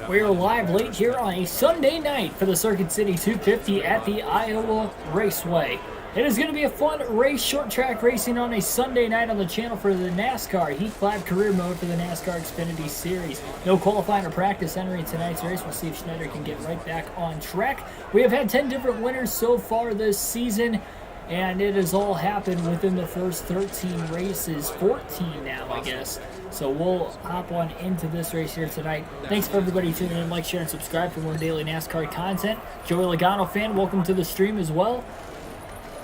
We are live late here on a Sunday night for the Circuit City 250 at the Iowa Raceway. It is going to be a fun race, short track racing on a Sunday night on the channel for the NASCAR Heat 5 Career Mode for the NASCAR Xfinity Series. No qualifying or practice entering tonight's race. We'll see if Schneider can get right back on track. We have had 10 different winners so far this season, and it has all happened within the first 13 races, 14 now, I guess. So we'll hop on into this race here tonight. Thanks for everybody tuning in. Like, share, and subscribe for more daily NASCAR content. Joey Logano fan, welcome to the stream as well.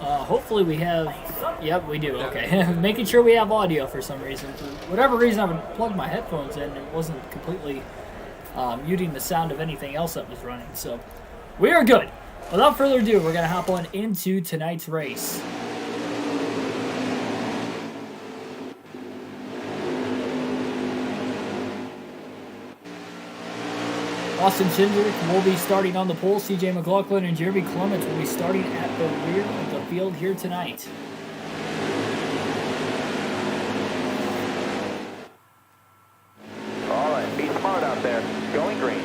Hopefully we have... Yep, we do. Okay. Making sure we have audio for some reason. For whatever reason, I would plug my headphones in and it wasn't completely muting the sound of anything else that was running. So we are good. Without further ado, we're going to hop on into tonight's race. Austin Cindric will be starting on the pole. CJ McLaughlin and Jeremy Clements will be starting at the rear of the field here tonight. All right, be smart out there. Going green.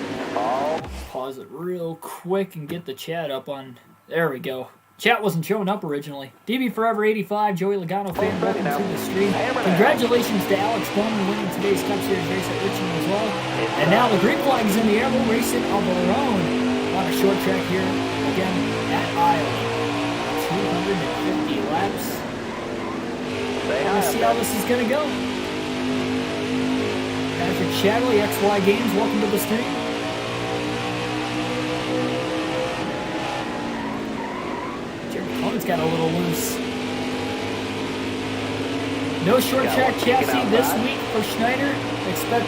Pause it real quick and get the chat up on... There we go. Chat wasn't showing up originally. DB Forever 85, Joey Logano fan, welcome to the stream. Congratulations to Alex Bowman winning today's Cup Series race at Richmond as well. And now the green flag is in the air. We'll race it of our own on a short track here, again, at Iowa. 250 laps. Let's see how this is going to go. Patrick Shadley, XY Games, welcome to the stream. It's got a little loose. No short track chassis this week for Schneider. Expect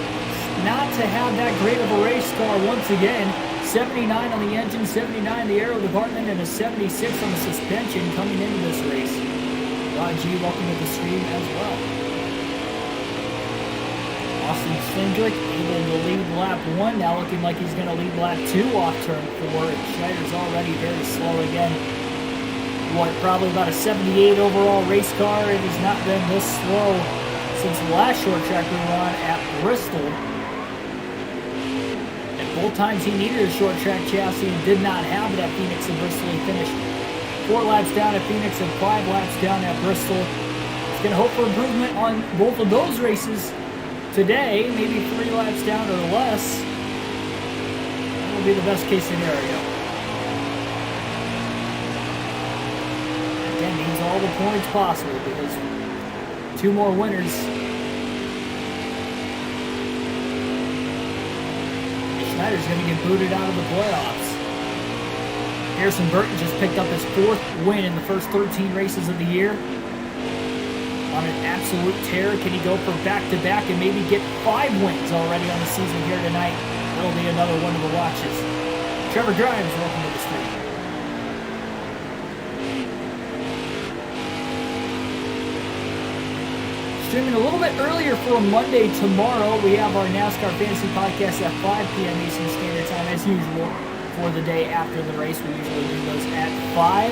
not to have that great of a race car once again. 79 on the engine, 79 the aero department, and a 76 on the suspension coming into this race. Rod G, welcome to the stream as well. Austin Cindric able to lead lap 1, now looking like he's going to lead lap 2 off turn 4. Schneider's already very slow again. Probably about a 78 overall race car. It has not been this slow since the last short track we were on at Bristol. And both times he needed a short track chassis and did not have it at Phoenix and Bristol. He finished 4 laps down at Phoenix and 5 laps down at Bristol. He's going to hope for improvement on both of those races today, maybe 3 laps down or less. That will be the best case scenario. Again, needs all the points possible because 2 more winners. Schneider's going to get booted out of the playoffs. Harrison Burton just picked up his 4th win in the first 13 races of the year. On an absolute tear, can he go for back-to-back and maybe get 5 wins already on the season here tonight? That'll be another one of the watches. Trevor Grimes, welcome to the stream. Streaming a little bit earlier for a Monday tomorrow. We have our NASCAR Fantasy Podcast at 5 p.m. Eastern Standard Time as usual for the day after the race. We usually do those at 5.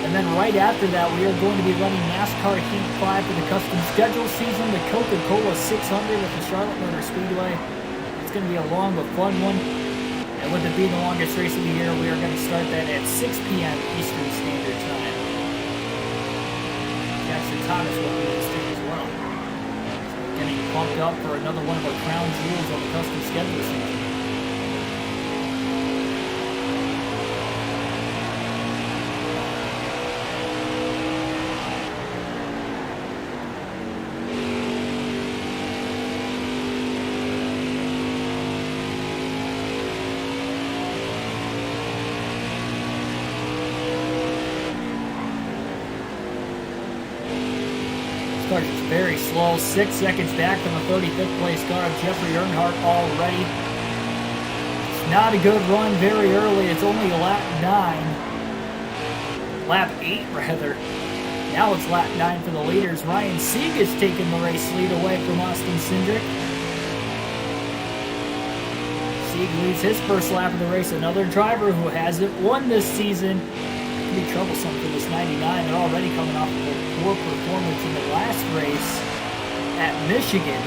And then right after that, we are going to be running NASCAR Heat 5 for the custom schedule season, the Coca-Cola 600 at the Charlotte Motor Speedway. It's going to be a long but fun one. And with it being the longest race of the year, we are going to start that at 6 p.m. Eastern Standard Time. Jackson Thomas will be in the stream as well. So getting pumped up for another one of our crown jewels on the custom schedule season. Very slow, 6 seconds back from the 35th place car of Jeffrey Earnhardt already. It's not a good run very early. It's only lap 9. Lap 8, rather. Now it's lap 9 for the leaders. Ryan Sieg is taking the race lead away from Austin Cindric. Sieg leads his first lap of the race. Another driver who hasn't won this season. Be troublesome for this 99. They're already coming off of a poor performance in the last race at Michigan.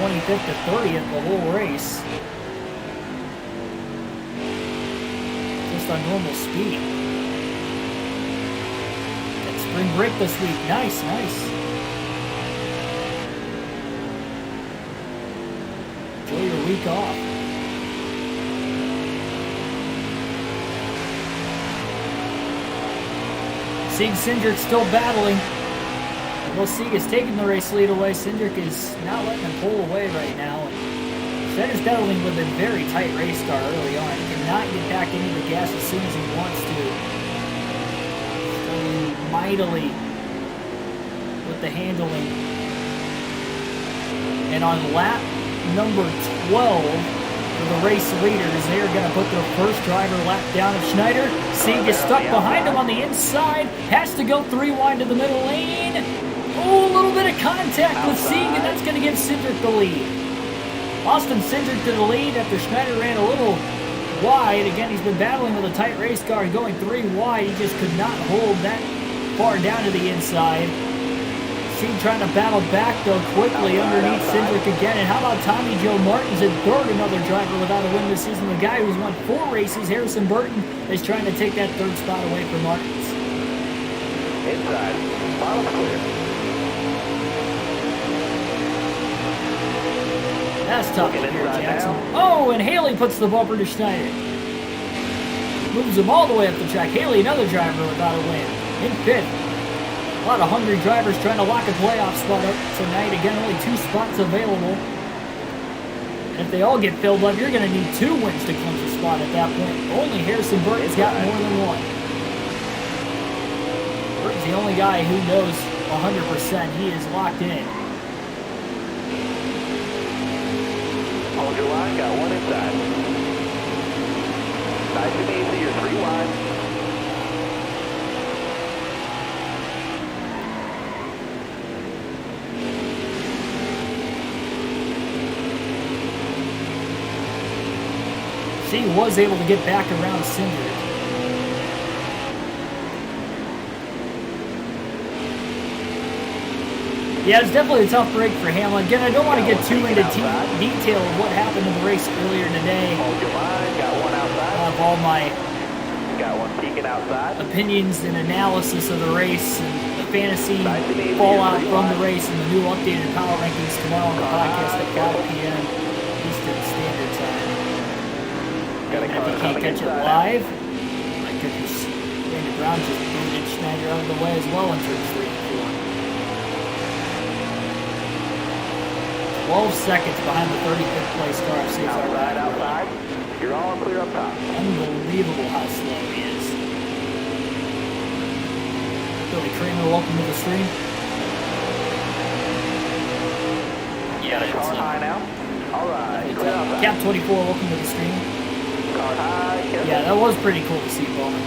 25th to 30th the whole race. Just on normal speed. Got spring break this week. Nice, nice. Enjoy your week off. Sieg Cindric still battling. Well, Sieg is taking the race lead away. Cindric is not letting him pull away right now. Schneider's battling with a very tight race car early on. He cannot get back into the gas as soon as he wants to. Struggling mightily with the handling. And on lap number 12 for the race leaders, they are going to put their first driver lap down of Schneider. Sieg is stuck behind him on the inside. Has to go 3 wide to the middle lane. Oh, a little bit of contact with Sieg, and that's going to give Cindric the lead. Austin Cindric to the lead after Schneider ran a little wide. Again, he's been battling with a tight race car and going 3 wide. He just could not hold that far down to the inside. Sieg trying to battle back, though, quickly underneath Cindric again. And how about Tommy Joe Martins in third, another driver without a win this season. The guy who's won 4 races, Harrison Burton, is trying to take that 3rd spot away from Martins. Inside. Bottom clear. That's tough here, Jackson. Oh, and Haley puts the bumper to Schneider. Moves him all the way up the track. Haley, another driver without a win. In 5th. A lot of hungry drivers trying to lock a playoff spot up tonight. Again, only 2 spots available. And if they all get filled up, you're going to need 2 wins to clinch a spot at that point. Only Harrison Burton's got more than 1. Burton's the only guy who knows 100% he is locked in. Hold your line, got 1 inside. Nice and easy, you're 3 wide. She was able to get back around Cindric. Yeah, it's definitely a tough break for Hamlin. Again, I don't want to get too into detail of what happened in the race earlier today. Hold your line, got 1 outside. I have all my Got 1 peeking outside. opinions and analysis of the race and the fantasy fallout from the race and the new updated power rankings tomorrow on the podcast at 5 p.m. Eastern Standard Time. And if you can't catch it live, my goodness, Randy Brown just booted Schneider out of the way as well in turns 3 and 4. 12 seconds behind the 35th place car of Cesar Outside, outside. You're all clear up top. Unbelievable how slow he is. Billy Kramer, welcome to the stream. Yeah, Got a car high now. All right. Clear outside. Cap 24, welcome to the stream. Car high. Yeah, that was pretty cool to see Bowman.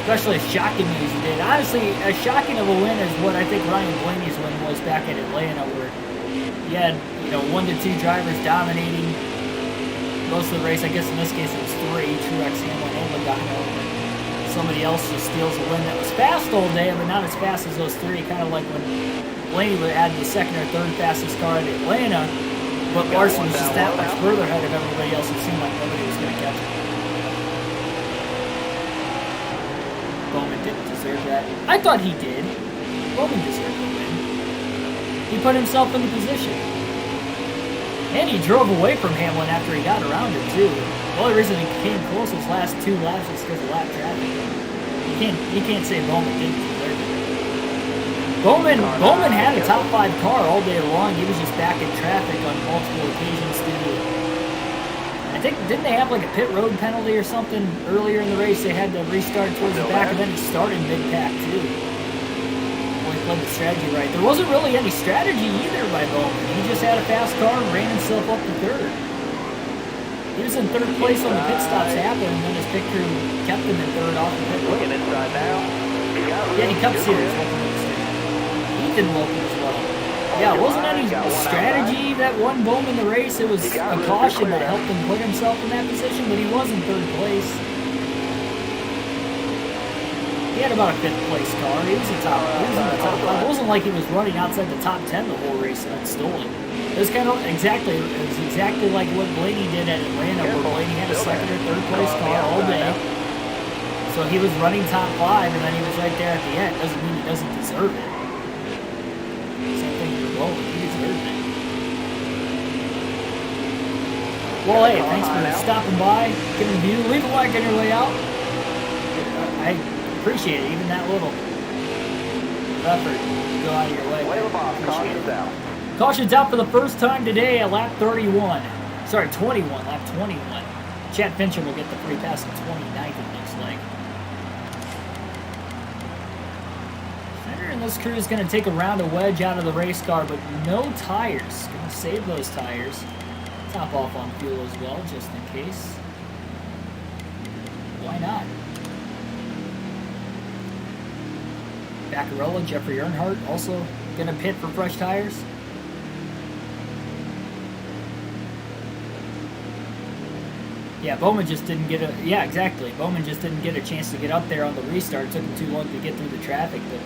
Especially as shocking as he did. Honestly, as shocking of a win as what I think Ryan Blaney's win was back at Atlanta, where you had, 1 to 2 drivers dominating most of the race. I guess in this case it was 3, Truex, Hamlin, and Logano. Somebody else just steals a win that was fast all day, but not as fast as those 3. Kind of like when Blaney would add the 2nd or 3rd fastest car at Atlanta, but Larson was just that much further ahead of everybody else. It seemed like nobody was going to catch him. Bowman didn't deserve that. I thought he did. Bowman deserved the win. He put himself in the position. And he drove away from Hamlin after he got around him, too. The only reason he came close his last 2 laps was because of lap traffic. You can't say Bowman didn't deserve it. Bowman had a top 5 car all day long. He was just back in traffic on multiple occasions due to, I think, didn't they have like a pit road penalty or something earlier in the race? They had to restart towards the back, and then it started mid-pack, too. He played the strategy right. There wasn't really any strategy either by Bowman. He just had a fast car and ran himself up to 3rd. He was in 3rd place when the pit stops happened, and then his pit crew kept him in 3rd off the pit road. Looking inside now. Danny Cup Series, welcome to the stream. Ethan, welcome as well. Yeah, it wasn't any strategy that won Bowman the race. It was a caution that helped him put himself in that position, but he was in 3rd place. He had about a 5th place car. He was in the top 5. It wasn't wasn't like he was running outside the top 10 the whole race and stolen. It was kind of exactly like what Blaney did at Atlanta, where Blaney had a second or third place car all day. So he was running top 5, and then he was right there at the end. Doesn't mean he doesn't deserve it. Same thing for Bowman, he deserved it. Well, hey, thanks for stopping by, giving a view. Leave a like on your way out. I appreciate it, even that little effort to go out of your way. Appreciate it. Caution's out for the first time today at lap 31. Sorry, 21, lap 21. Chad Fincham will get the free pass at 29th, it looks like. Fender and this crew is going to take a round of wedge out of the race car, but no tires. Going to save those tires. Top off on fuel as well, just in case. Why not? Baccarella, Jeffrey Earnhardt also going to pit for fresh tires. Yeah, Bowman just didn't get a... Yeah, exactly. Bowman just didn't get a chance to get up there on the restart. It took him too long to get through the traffic, but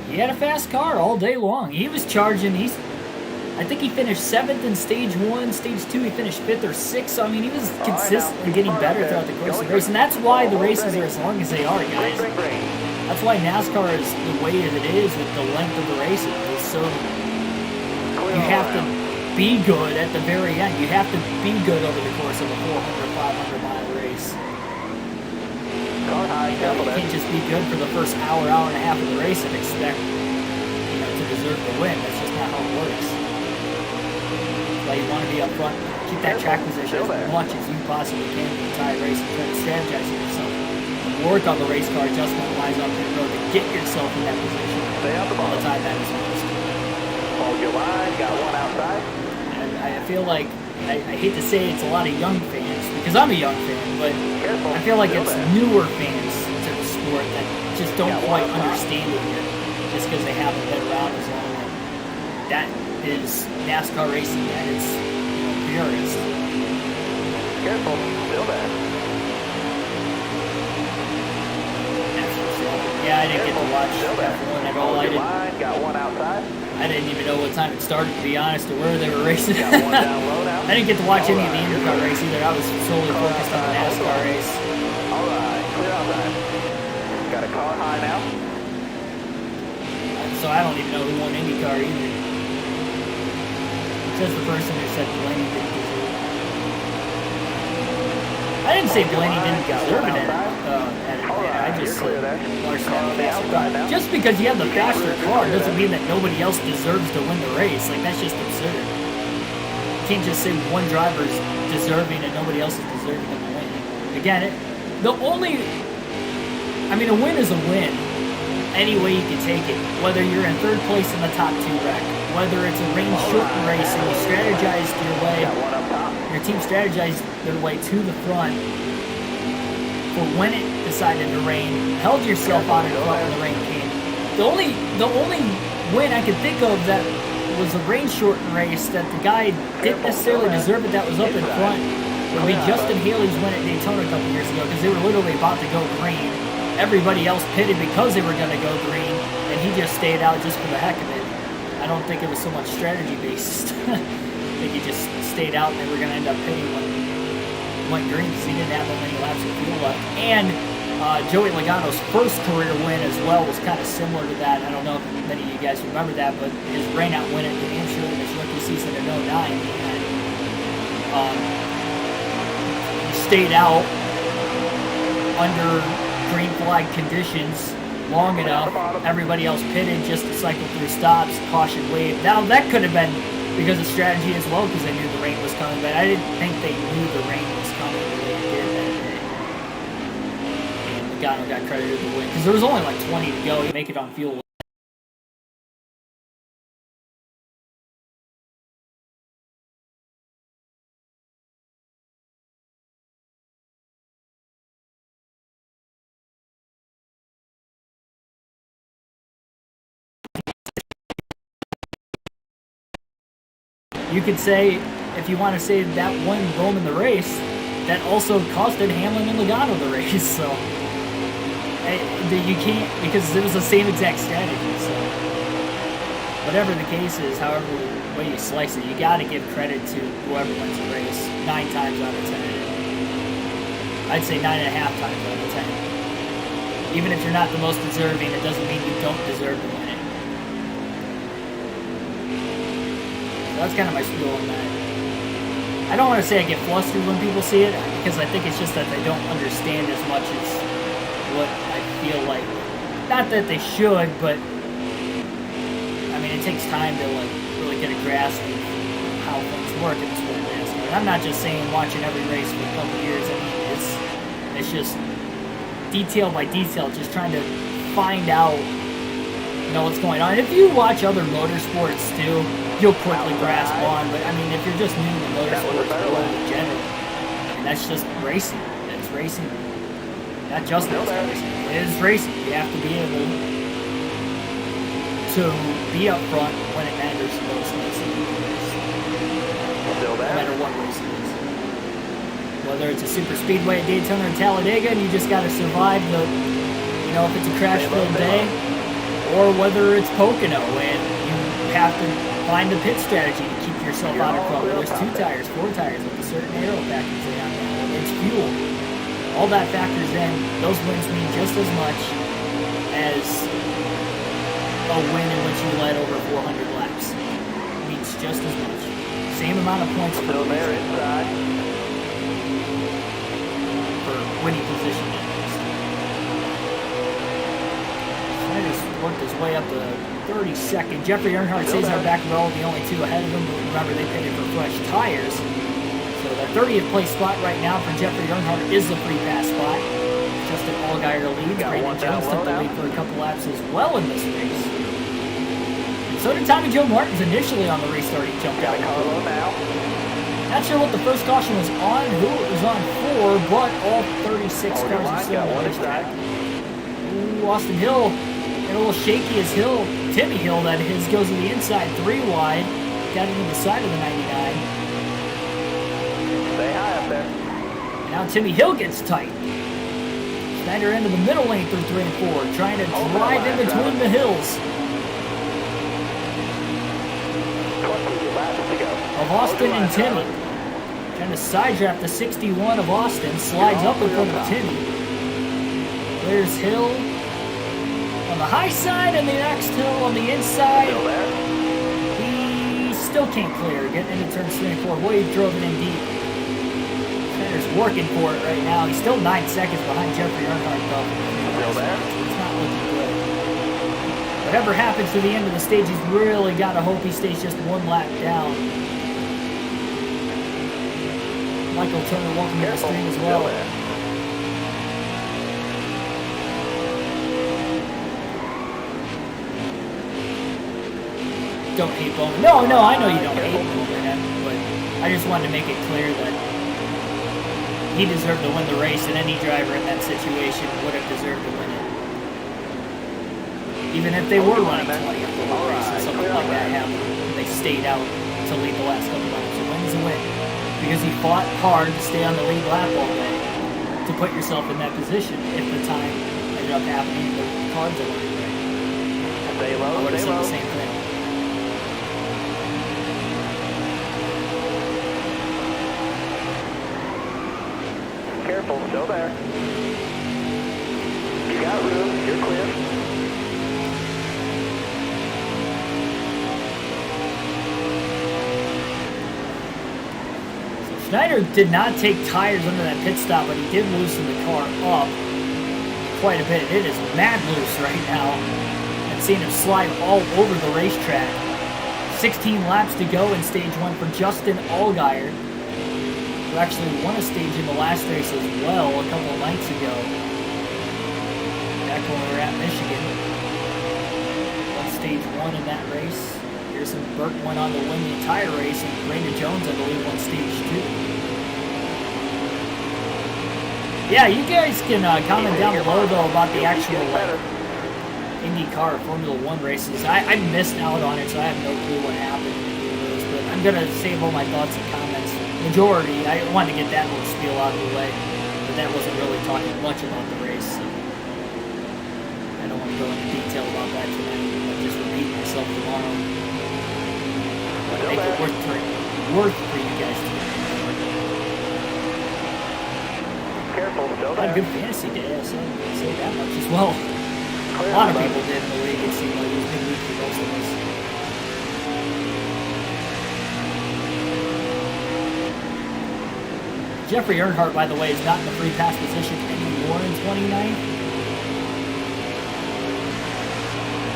he had a fast car all day long. He was charging. I think he finished 7th in Stage 1. Stage 2, he finished 5th or 6th. So, I mean, he was consistently getting better throughout the course of the race. And that's why the races are as long as they are, guys. That's why NASCAR is the way that it is with the length of the races. It's so... You have to be good at the very end. You have to be good over the course of a 400, 500-mile race. You can't just be good for the first hour and a half of the race and expect, to deserve the win. That's just not how it works. That's why you want to be up front, keep that track position as much as you possibly can the entire race and try to strategize yourself. Work on the race car adjustment-wise on pit road to get yourself in that position all the time that is most. Hold your line, got one outside. And I feel like, I hate to say it's a lot of young fans, because I'm a young fan, but I feel like it's newer fans to the sport that just don't quite understand it yet, just because they haven't been around as long. That is NASCAR racing at its purest. Careful, still there. Yeah, I didn't get to watch F1 at all. Got one outside. I didn't even know what time it started, to be honest, or where they were racing. Got one down low now. I didn't get to watch any of the IndyCar race either. I was solely focused on the NASCAR race. All right, clear outside. Got a car high now. So I don't even know who won IndyCar either. Says the person who said Blaney didn't deserve it. I didn't say Blaney didn't deserve it at I just said Larson had the faster car. Just because you have the faster car doesn't mean that nobody else deserves to win the race. Like, that's just absurd. You can't just say one driver's deserving and nobody else is deserving of a win. Again, a win is a win. Any way you can take it. Whether you're in third place in the top 2 wreck, whether it's a rain-shortened race and you strategized your team strategized their way to the front for when it decided to rain, held yourself out in front when the rain came. The only win I could think of that was a rain-shortened race that the guy didn't necessarily deserve it, that was up in front, would be Justin Haley's win at Daytona a couple years ago, because they were literally about to go green. Everybody else pitted because they were going to go green, and he just stayed out just for the heck of it. I don't think it was so much strategy-based. I think he just stayed out, and they were going to end up pitting when went green because he didn't have that many laps of fuel left. And Joey Logano's first career win as well was kind of similar to that. I don't know if many of you guys remember that, but his rain-out win at New Hampshire in his rookie season in 09, he stayed out under green flag conditions long enough. Everybody else pitted just to cycle through stops, caution wave. Now, that could have been because of strategy as well, because they knew the rain was coming, but I didn't think they knew the rain was coming the way it did that day. And Logano got credited the win, because there was only like 20 to go. He'd make it on fuel. You could say, if you want to say that won Bowman the race, that also costed Hamlin and Logano the race. So you can't, because it was the same exact strategy. So whatever the case is, however way you slice it, you got to give credit to whoever wins the race 9 times out of 10. I'd say 9.5 times out of 10. Even if you're not the most deserving, it doesn't mean you don't deserve to win it. So that's kind of my spiel on that. I don't want to say I get flustered when people see it, because I think it's just that they don't understand as much as what I feel like. Not that they should, but I mean, it takes time to like really get a grasp of how things work in this sport of NASCAR. And I'm not just saying watching every race for a couple years. I mean, it's just detail by detail, just trying to find out, what's going on. And if you watch other motorsports too, you'll quickly grasp on. But I mean, if you're just new to motorsports in general, I mean, that's just racing. It's racing. Not just racing. It is racing. You have to be able to be up front when it matters the most. No matter what race it is. Whether it's a super speedway at Daytona or Talladega, and you just got to survive the, if it's a crash-filled day, or whether it's Pocono and you have to find a pit strategy to keep yourself out of trouble. There's 2 tires, 4 tires with a certain aero package they have now. It's fuel. All that factors in. Those wins mean just as much as a win in which you led over 400 laps. It means just as much. Same amount of points for winning position. Schneider's worked his way up to 32nd. Jeffrey Earnhardt stays in our back row, the only 2 ahead of him. But remember, they pitted for fresh tires. So the 30th place spot right now for Jeffrey Earnhardt is the free pass spot. Justin Allgaier leads. Brandon Jones took the lead for a couple laps as well in this race. And so did Tommy Joe Martins initially on the restart. He jumped out. Not sure what the first caution was on, who it was on for, but all 36 cars are still on the racetrack. Ooh, Austin Hill, and a little shaky as Hill. Timmy Hill, that is, goes to the inside 3 wide. Got into the side of the 99. Stay high up there. Now Timmy Hill gets tight. Schneider into the middle lane through 3 and 4, trying to drive in between the hills. 20 laps to go. Of Austin and Timmy. Trying to side draft the 61 of Austin. Slides up in front of Timmy. There's Hill on the high side and the next Hill on the inside. He still can't clear. Getting into turns 3 and 4. Boy, he drove it in deep. Schneider's working for it right now. He's still 9 seconds behind Jeffrey Earnhardt, though. It's not looking good. Whatever happens to the end of the stage, he's really got to hope he stays just 1 lap down. Michael Turner welcome to the stream as well. Don't hate Bowman. No, I know you don't hate Bowman, but I just wanted to make it clear that he deserved to win the race, and any driver in that situation would have deserved to win it. Even if they were running 20th for the race or something like that happened, they stayed out to lead the last couple laps. A win's a win. Because he fought hard to stay on the lead lap all day to put yourself in that position if the time ended up happening the cards are running right. Stay low, I would have stay said low. the same thing. Careful, still there. You got room, you're clear. Schneider did not take tires under that pit stop, but he did loosen the car up quite a bit. It is mad loose right now. I've seen him slide all over the racetrack. 16 laps to go in stage 1 for Justin Allgaier, who actually won a stage in the last race as well a couple of nights ago. Back when we were at Michigan. Won stage 1 in that race. Pearson Burke went on to win the entire race, and Brandon Jones, I believe, won stage 2. Yeah, you guys can comment down below, though, about the actual IndyCar Formula 1 races. I missed out on it, so I have no clue what happened in any of those, but I'm going to save all my thoughts and comments. Majority, I wanted to get that little spiel out of the way, but that wasn't really talking much about the race, so I don't want to go into detail about that tonight. I'll just repeat myself tomorrow. make it worth for you guys to. Careful, still Had a there. good fantasy day, I'll say that much as well. Clear A lot of bud. people did in the league. It seemed like it was a good week for most of us. Jeffrey Earnhardt, by the way, is not in the free pass position anymore in 29.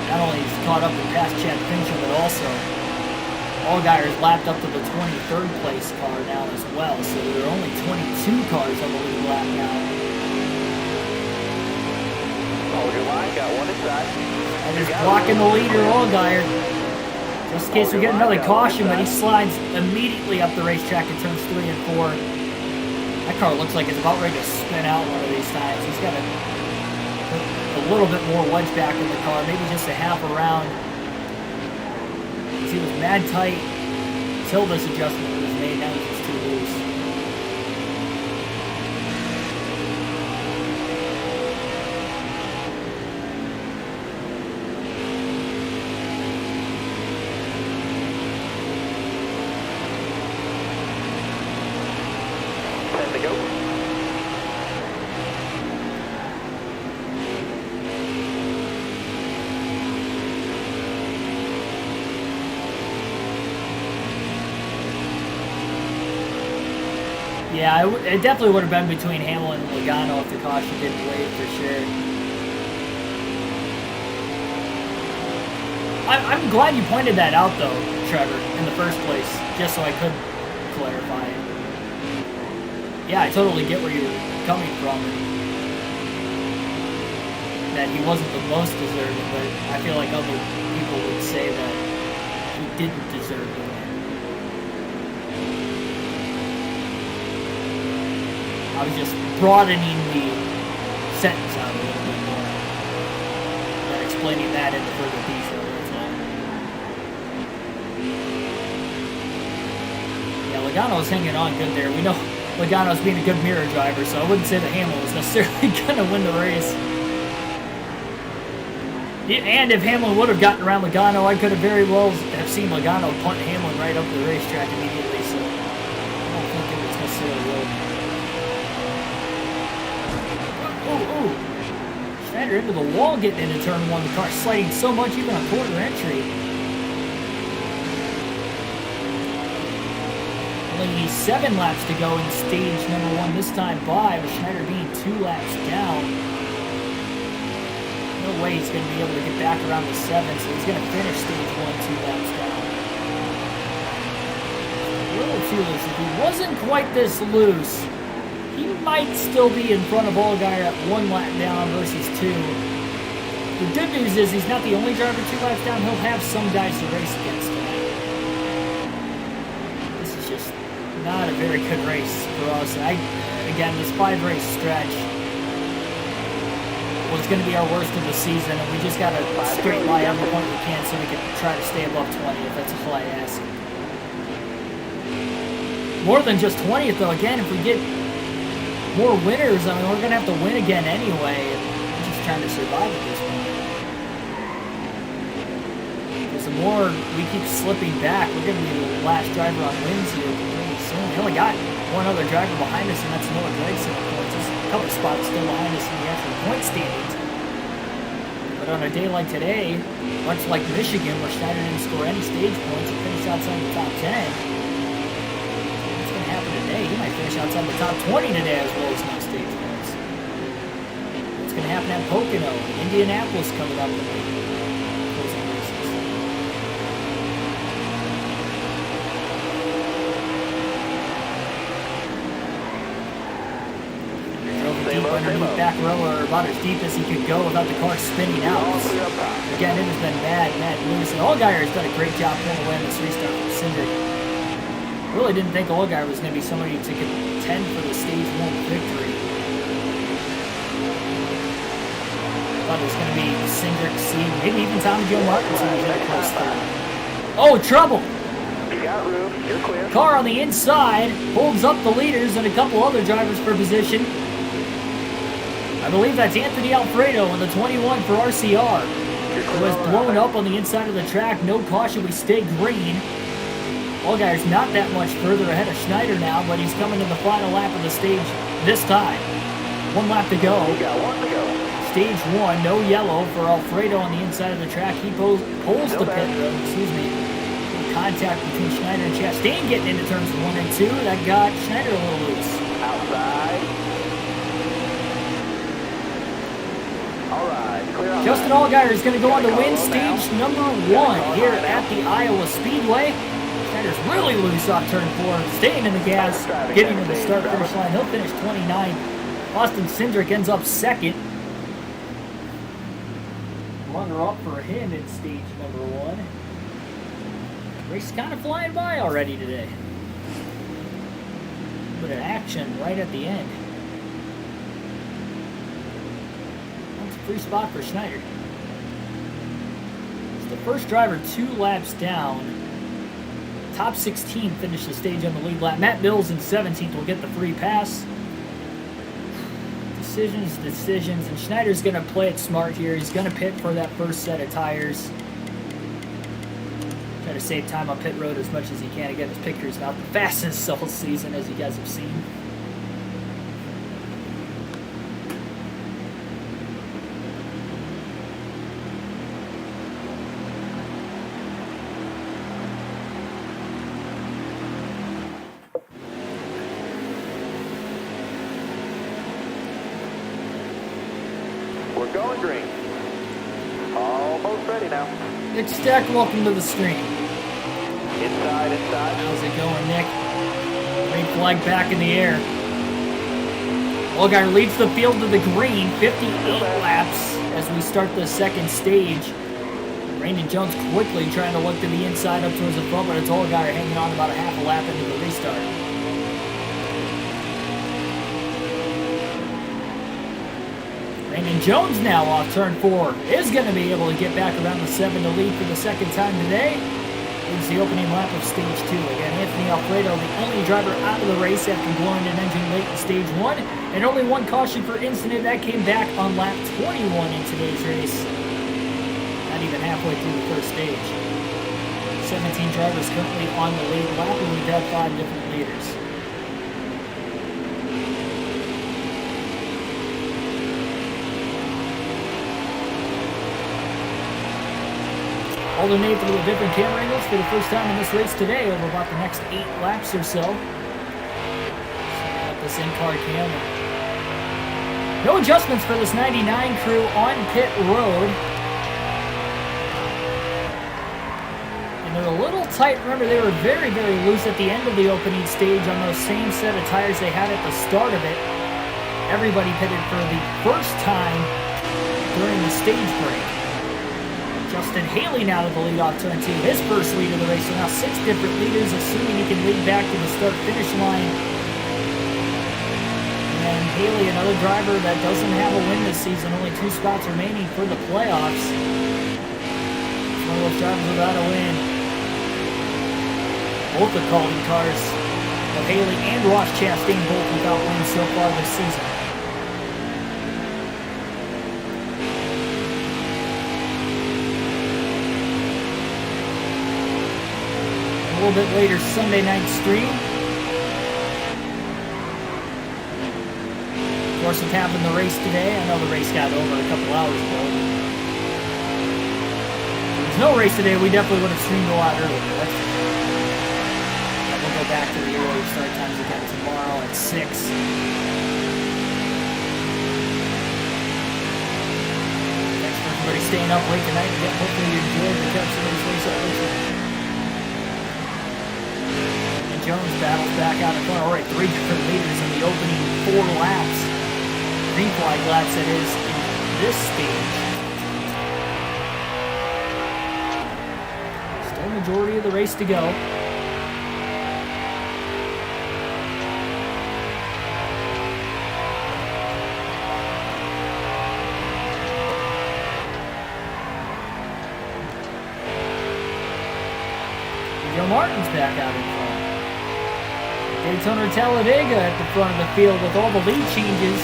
Not only is he caught up with past Chad Fincher, but also Allgaier's lapped up to the 23rd place car now as well. So there are only 22 cars on the lead lap now. Hold your line, got one inside. And he's blocking the leader, Allgaier. Just in case we get another caution, but he slides immediately up the racetrack in turns 3 and 4. That car looks like it's about ready to spin out one of these times. He's got to put a little bit more wedge back in the car, maybe just a half a round. He was mad tight until this adjustment was made. Now he's just too loose. Time to go. Yeah, it definitely would have been between Hamlin and Logano if the caution didn't wait for sure. I'm glad you pointed that out though, Trevor, in the first place, just so I could clarify it. Yeah, I totally get where you're coming from. That he wasn't the most deserving, but I feel like other people would say that he didn't deserve to win. I was just broadening the sentence out a little bit more. And explaining that into further detail. That's all. Yeah, Logano's hanging on good there. We know Logano's being a good mirror driver, so I wouldn't say that Hamlin was necessarily going to win the race. And if Hamlin would have gotten around Logano, I could have very well have seen Logano punt Hamlin right up the racetrack immediately, so I don't think it was necessarily will. Ooh. Schneider into the wall getting into turn 1. The car sliding so much even on quarter entry. Only 7 laps to go in stage number 1 this time by, with Schneider being 2 laps down. No way he's going to be able to get back around the 7, so he's going to finish stage 1 2 laps down. A little too loose. If he wasn't quite this loose, he might still be in front of Allgaier at 1 lap down versus 2. The good news is he's not the only driver 2 laps down. He'll have some guys to race against tonight. This is just not a very good race for us. Again, this 5-race stretch was going to be our worst of the season, and we just got to straight line every point we can so we can try to stay above 20, if that's all I ask. More than just 20th, though. Again, if we get more winners, I mean, we're going to have to win again anyway. We're just trying to survive at this point. Because the more we keep slipping back, we're going to be the last driver on wins here pretty soon. We only got one other driver behind us, and that's Noah Gragson, of course. Just a couple spots still behind us in the actual point standings. But on a day like today, much like Michigan, where Schneider didn't score any stage points and finished outside the top 10, today, he might finish outside the top 20 today as well as no stage points. What's going to happen at Pocono? Indianapolis coming up in the closing races. He drove deep underneath back row, or about as deep as he could go without the car spinning out. Again, it has been mad loose. And Allgaier has done a great job pulling away on this restart from Cindric. Really didn't think Allgaier was going to be somebody to contend for the stage 1 victory. Thought it was going to be Cindric, Sieg, maybe even Tommy Joe Martin was going to close third. Oh, trouble! You got room, you're clear. Car on the inside holds up the leaders and a couple other drivers for position. I believe that's Anthony Alfredo in the 21 for RCR, who has blown up on the inside of the track. No caution, we stay green. Allgaier's not that much further ahead of Schneider now, but he's coming to the final lap of the stage this time. 1 lap to go. We got 1 to go. Stage 1, no yellow for Alfredo on the inside of the track. He pulls the pit road, Contact between Schneider and Chastain getting into turns 1 and 2. That got Schneider a little loose. Outside. All right, clear on Justin Allgaier is going to go on to win stage number 1 here at the Iowa Speedway. Schneider's really loose off turn 4, staying in the gas, getting to the start-finish line. He'll finish 29th. Austin Cindric ends up 2nd. Runner-up for him in stage number 1. Race is kind of flying by already today. But an action right at the end. That's a free spot for Schneider. It's the first driver 2 laps down. Top 16 finished the stage on the lead lap. Matt Mills in 17th will get the free pass. Decisions, and Schneider's going to play it smart here. He's going to pit for that first set of tires. Try to save time on pit road as much as he can. Again, his picture's not the fastest all season, as you guys have seen. We're going green. Almost ready now. Nick Stack, welcome to the stream. Inside. How's it going, Nick? Green flag back in the air. Allgaier leads the field to the green, 58 laps as we start the second stage. Brandon Jones quickly trying to look to the inside up towards the front, but it's Allgaier hanging on about a half a lap into the restart. Brandon Jones now off turn 4 is going to be able to get back around the 7 to lead for the second time today. It's the opening lap of stage 2. Again, Anthony Alfredo, the only driver out of the race after blowing an engine late in stage 1, and only 1 caution for incident that came back on lap 21 in today's race. Not even halfway through the first stage. 17 drivers currently on the lead lap, and we've had 5 different leaders. Alternate through the different camera angles for the first time in this race today over about the next 8 laps or so. Setting up this in-car cam. No adjustments for this 99 crew on pit road. And they're a little tight. Remember, they were very, very loose at the end of the opening stage on those same set of tires they had at the start of it. Everybody pitted for the first time during the stage break. Justin Haley now to the lead off turn 2, his first lead of the race. So now 6 different leaders, assuming he can lead back to the start-finish line. And Haley, another driver that doesn't have a win this season, only 2 spots remaining for the playoffs. One of those drivers without a win. Both the Colton cars of Haley and Ross Chastain both without wins so far this season. A little bit later Sunday night stream. Of course, what happened in the race today? I know the race got over a couple hours ago. If there was no race today, we definitely would have streamed a lot earlier. We'll go back to the earlier start times again tomorrow at 6. Thanks for everybody staying up late tonight. Again, hopefully you enjoyed the Cup Series race at Richmond. Jones battles back out in front. All right, 3 different leaders in the opening 4 laps. Green flag laps, that is, in this stage. Still majority of the race to go. Joe Martin's back out in front. Daytona Talladega at the front of the field with all the lead changes,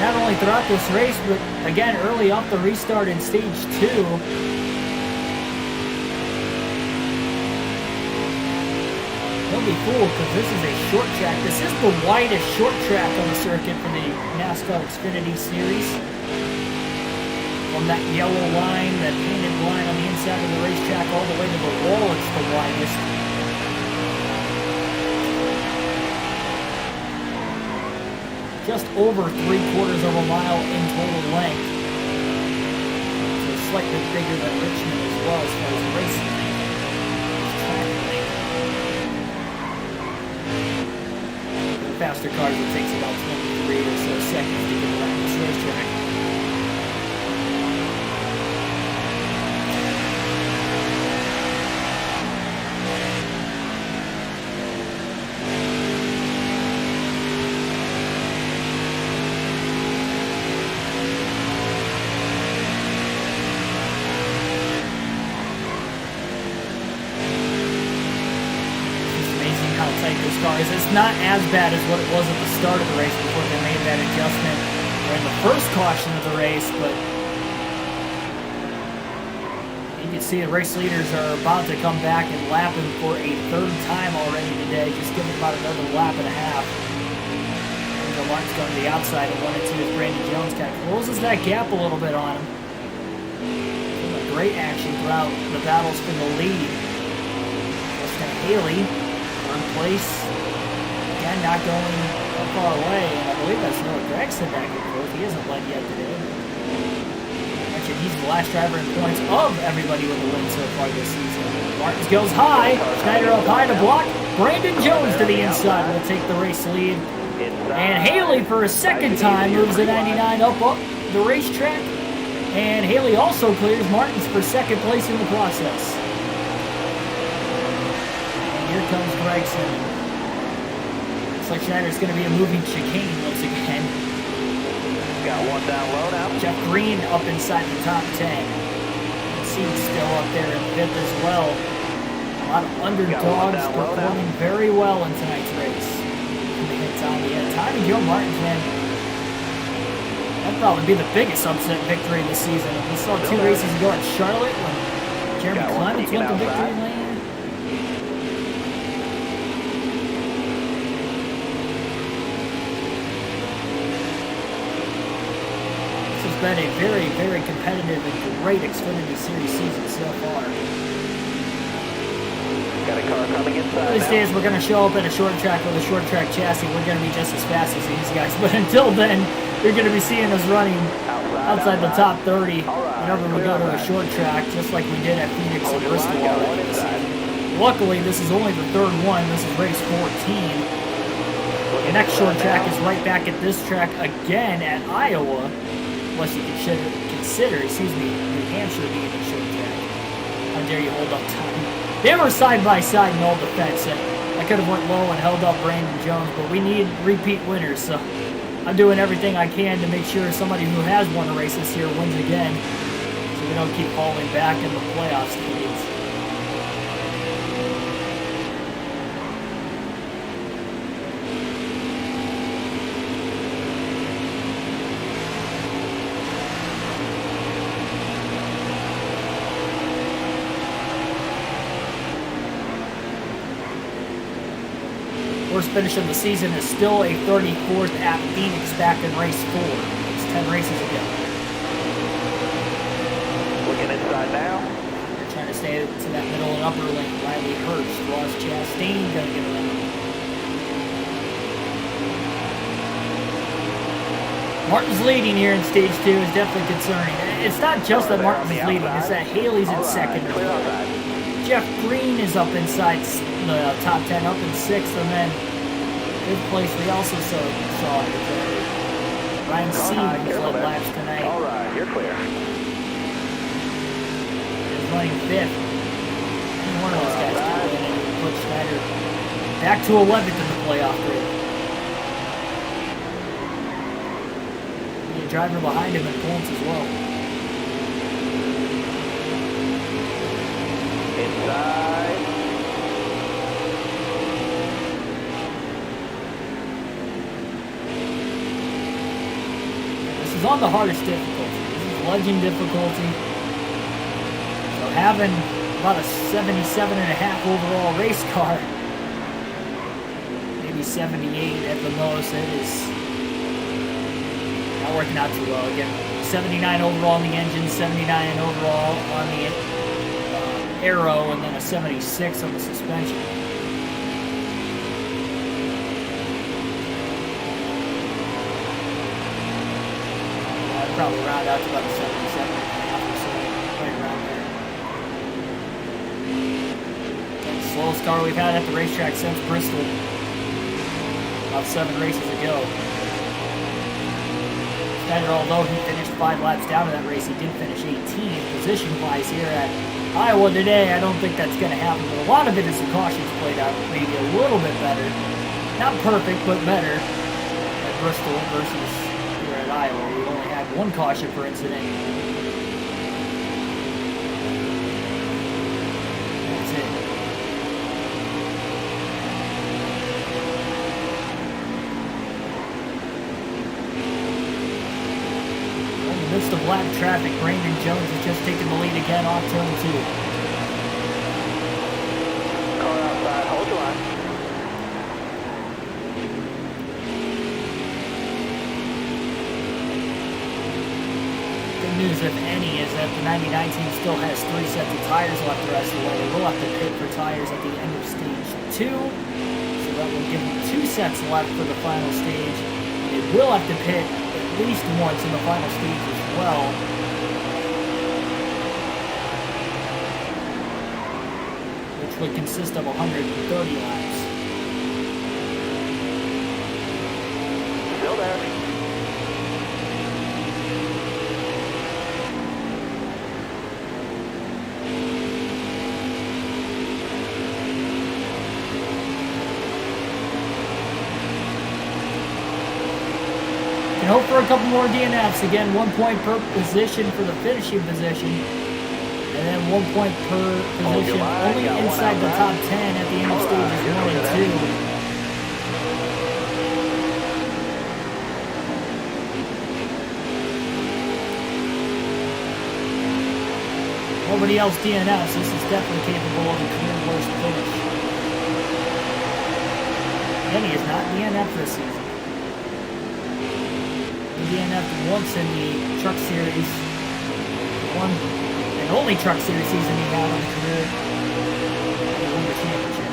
not only throughout this race, but again early off the restart in stage 2. fooled because this is a short track. This is the widest short track on the circuit for the NASCAR Xfinity Series. From that yellow line, that painted line on the inside of the racetrack all the way to the wall, it's the widest. Just over 3/4 of a mile in total length. So slightly bigger than Richmond as well as far as racing length. Track length. For the faster cars, it takes about 23 or so seconds to get around this racetrack. This car is. It's not as bad as what it was at the start of the race before they made that adjustment during the first caution of the race, but you can see the race leaders are about to come back and lap him for a third time already today, just giving about another lap and a half. Martin's going to the outside and 1-2 as Brandon Jones kind of closes that gap a little bit on him. Great action throughout the battles for the lead. Justin Haley in place. Again, not going that far away. And I believe that's Noah Gregson back and forth. He hasn't led yet today. Actually, he's the last driver in points of everybody with a win so far this season. Martins goes high. Schneider up high to block. Brandon Jones to the inside will take the race lead. And Haley, for a second time, moves the 99 up the racetrack. And Haley also clears Martins for second place in the process. Here comes Gregson. Looks like Schneider's going to be a moving chicane once again. Got one down low now. Jeff Green up inside the top 10. Seeds still up there in 5th as well. A lot of underdogs performing very well in tonight's race. Tommy Joe Martin, man. That'd probably be the biggest upset victory this season. We saw 2 races ago at Charlotte when Jeremy Clements went to victory lane. Been a very, very competitive and great Xfinity Series season so far. Got a car coming inside. These days we're going to show up at a short track with a short track chassis. We're going to be just as fast as these guys. But until then, you're going to be seeing us running outside the top 30 whenever we go to a short track, just like we did at Phoenix and Bristol already this season. Luckily, this is only the third one. This is race 14. The next short track is right back at this track again at Iowa. Unless you consider, New Hampshire being a short track. How dare you hold up time? They were side by side in all defense. I could have went low and held up Brandon Jones, but we need repeat winners, so I'm doing everything I can to make sure somebody who has won a race this year wins again, so we don't keep falling back in the playoff standings. Worst finish of the season is still a 34th at Phoenix back in race 4. It's 10 races ago. Looking inside now. They're trying to stay to that middle and upper lane. Riley Hurst, Ross Chastain gonna get around. Martin's leading here in stage 2 is definitely concerning. It's not just that Martin's leading, it's that Haley's in second. Jeff Green is up inside the top 10, up in 6th, and then 5th place we also saw Ryan Siemens led laps tonight. All right, you're clear. He's running 5th. Any one of those guys can win and put Schneider back to 11th in the playoff grid. The driver behind him in points as well. Inside. This is on the hardest difficulty. This is legend difficulty. So having about a 77.5 overall race car maybe 78 at the most. It is not working out too well. Again, 79 overall on the engine, 79 overall on the aero, and then a 76 on the suspension. I'd probably round out to about a 77 and a half or so, right around there. And the slowest car we've had at the racetrack since Bristol, about 7 races ago. Schneider, although he finished 5 laps down in that race, he did finish 18th position-wise here at Iowa today. I don't think that's going to happen, but a lot of it is the cautions played out maybe a little bit better. Not perfect, but better at Bristol versus here at Iowa. We only had 1 caution per incident. That's it. In the midst of lap traffic, Brandon Jones has just taken the lead again off turn 2. Car outside, hold your line. Good news, if any, is that the 99 team still has 3 sets of tires left the rest of the way. They will have to pit for tires at the end of stage 2, so that will give them 2 sets left for the final stage. They will have to pit at least once in the final stage as well. Which would consist of 130 laps. Still there. And hope for a couple more DNFs. Again, 1 point per position for the finishing position. And then 1 point per position only inside the top 10 at the end of stages 1 and 2. Nobody else DNFs. This is definitely capable of a career worst finish. Kenny is not DNF this season. He DNF'd once in the Truck Series. One and only Truck Series season he had on the career. He won the championship.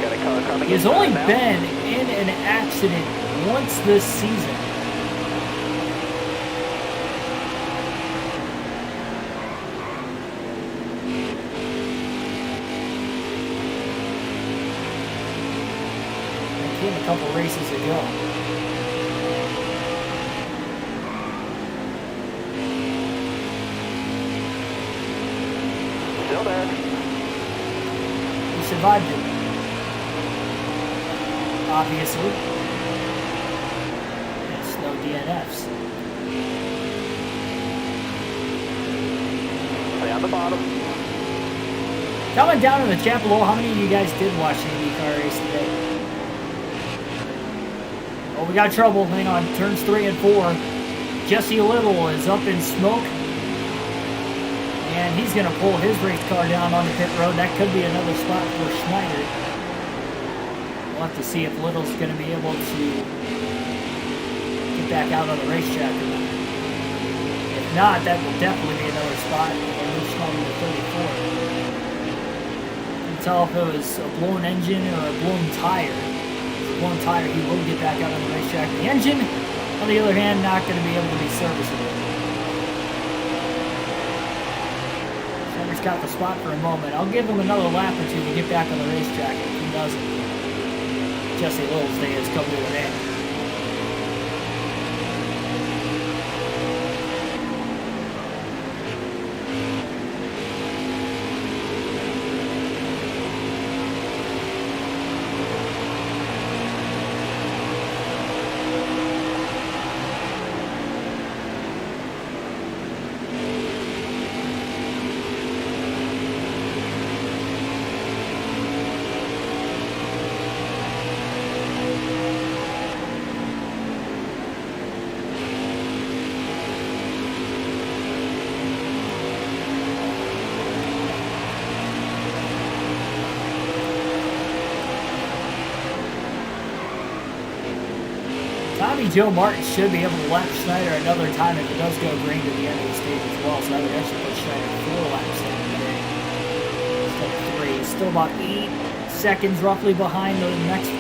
Got a car coming. He's only been in an accident once this season. A couple races ago. Still there. He survived it. Obviously. It's no DNFs. Stay on the bottom. Comment down in the chat below how many of you guys did watch the IndyCar race today. Oh, we got trouble. Hang on. Turns 3 and 4. Jesse Little is up in smoke. And he's going to pull his race car down on the pit road. That could be another spot for Schneider. We'll have to see if Little's going to be able to get back out on the racetrack. If not, that will definitely be another spot for Schneider to 34. You can tell if it was a blown engine or a blown tire. Blown tire, he will get back out on the racetrack. The engine, on the other hand, not going to be able to be serviceable. Schneider's got the spot for a moment. I'll give him another lap or 2 to get back on the racetrack. If he doesn't, Jesse Little's day has come to an end. Joe Martin should be able to lap Schneider another time if it does go green to the end of the stage as well. So that would actually put Schneider 4 laps in today instead of 3. Still about 8 seconds roughly behind the next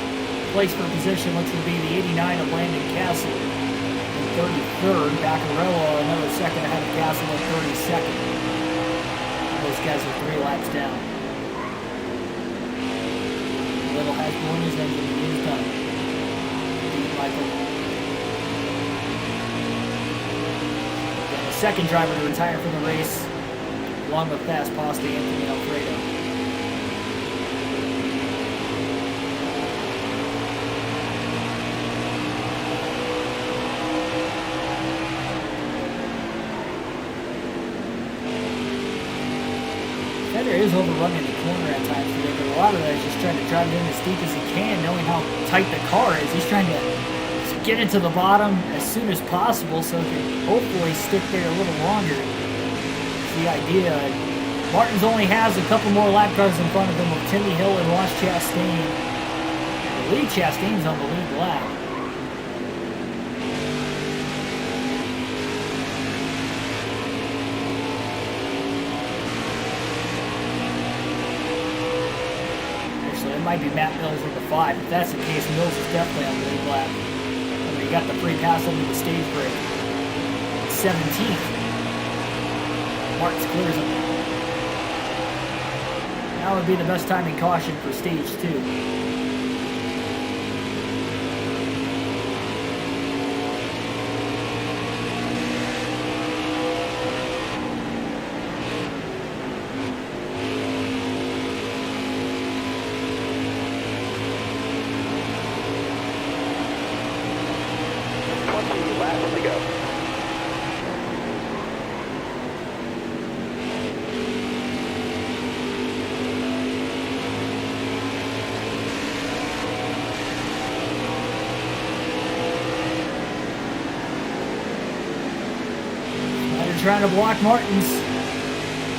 place for position, which would be the 89 of Landon Castle. In 33rd, Baccarello another second ahead of Castle in 32nd. Those guys are 3 laps down. Little has blown his engine, he is done. Michael. The second driver to retire from the race, along with Fast Pasta, Anthony Alfredo. Feder is overrunning the corner at times today, but a lot of that is just trying to drive it in as deep as he can, knowing how tight the car is. He's trying to get into the bottom as soon as possible so he can hopefully stick there a little longer. That's the idea. Martins only has a couple more lap cars in front of him with Timmy Hill and Ross Chastain. I believe Chastain's on the lead lap. Actually, it might be Matt Mills in the 5. If that's the case, Mills is definitely on the lead lap. He got the free pass over the stage break. 17th. Martins clears him. Now would be the best timing caution for stage 2. Laps to go. They're trying to block Martins.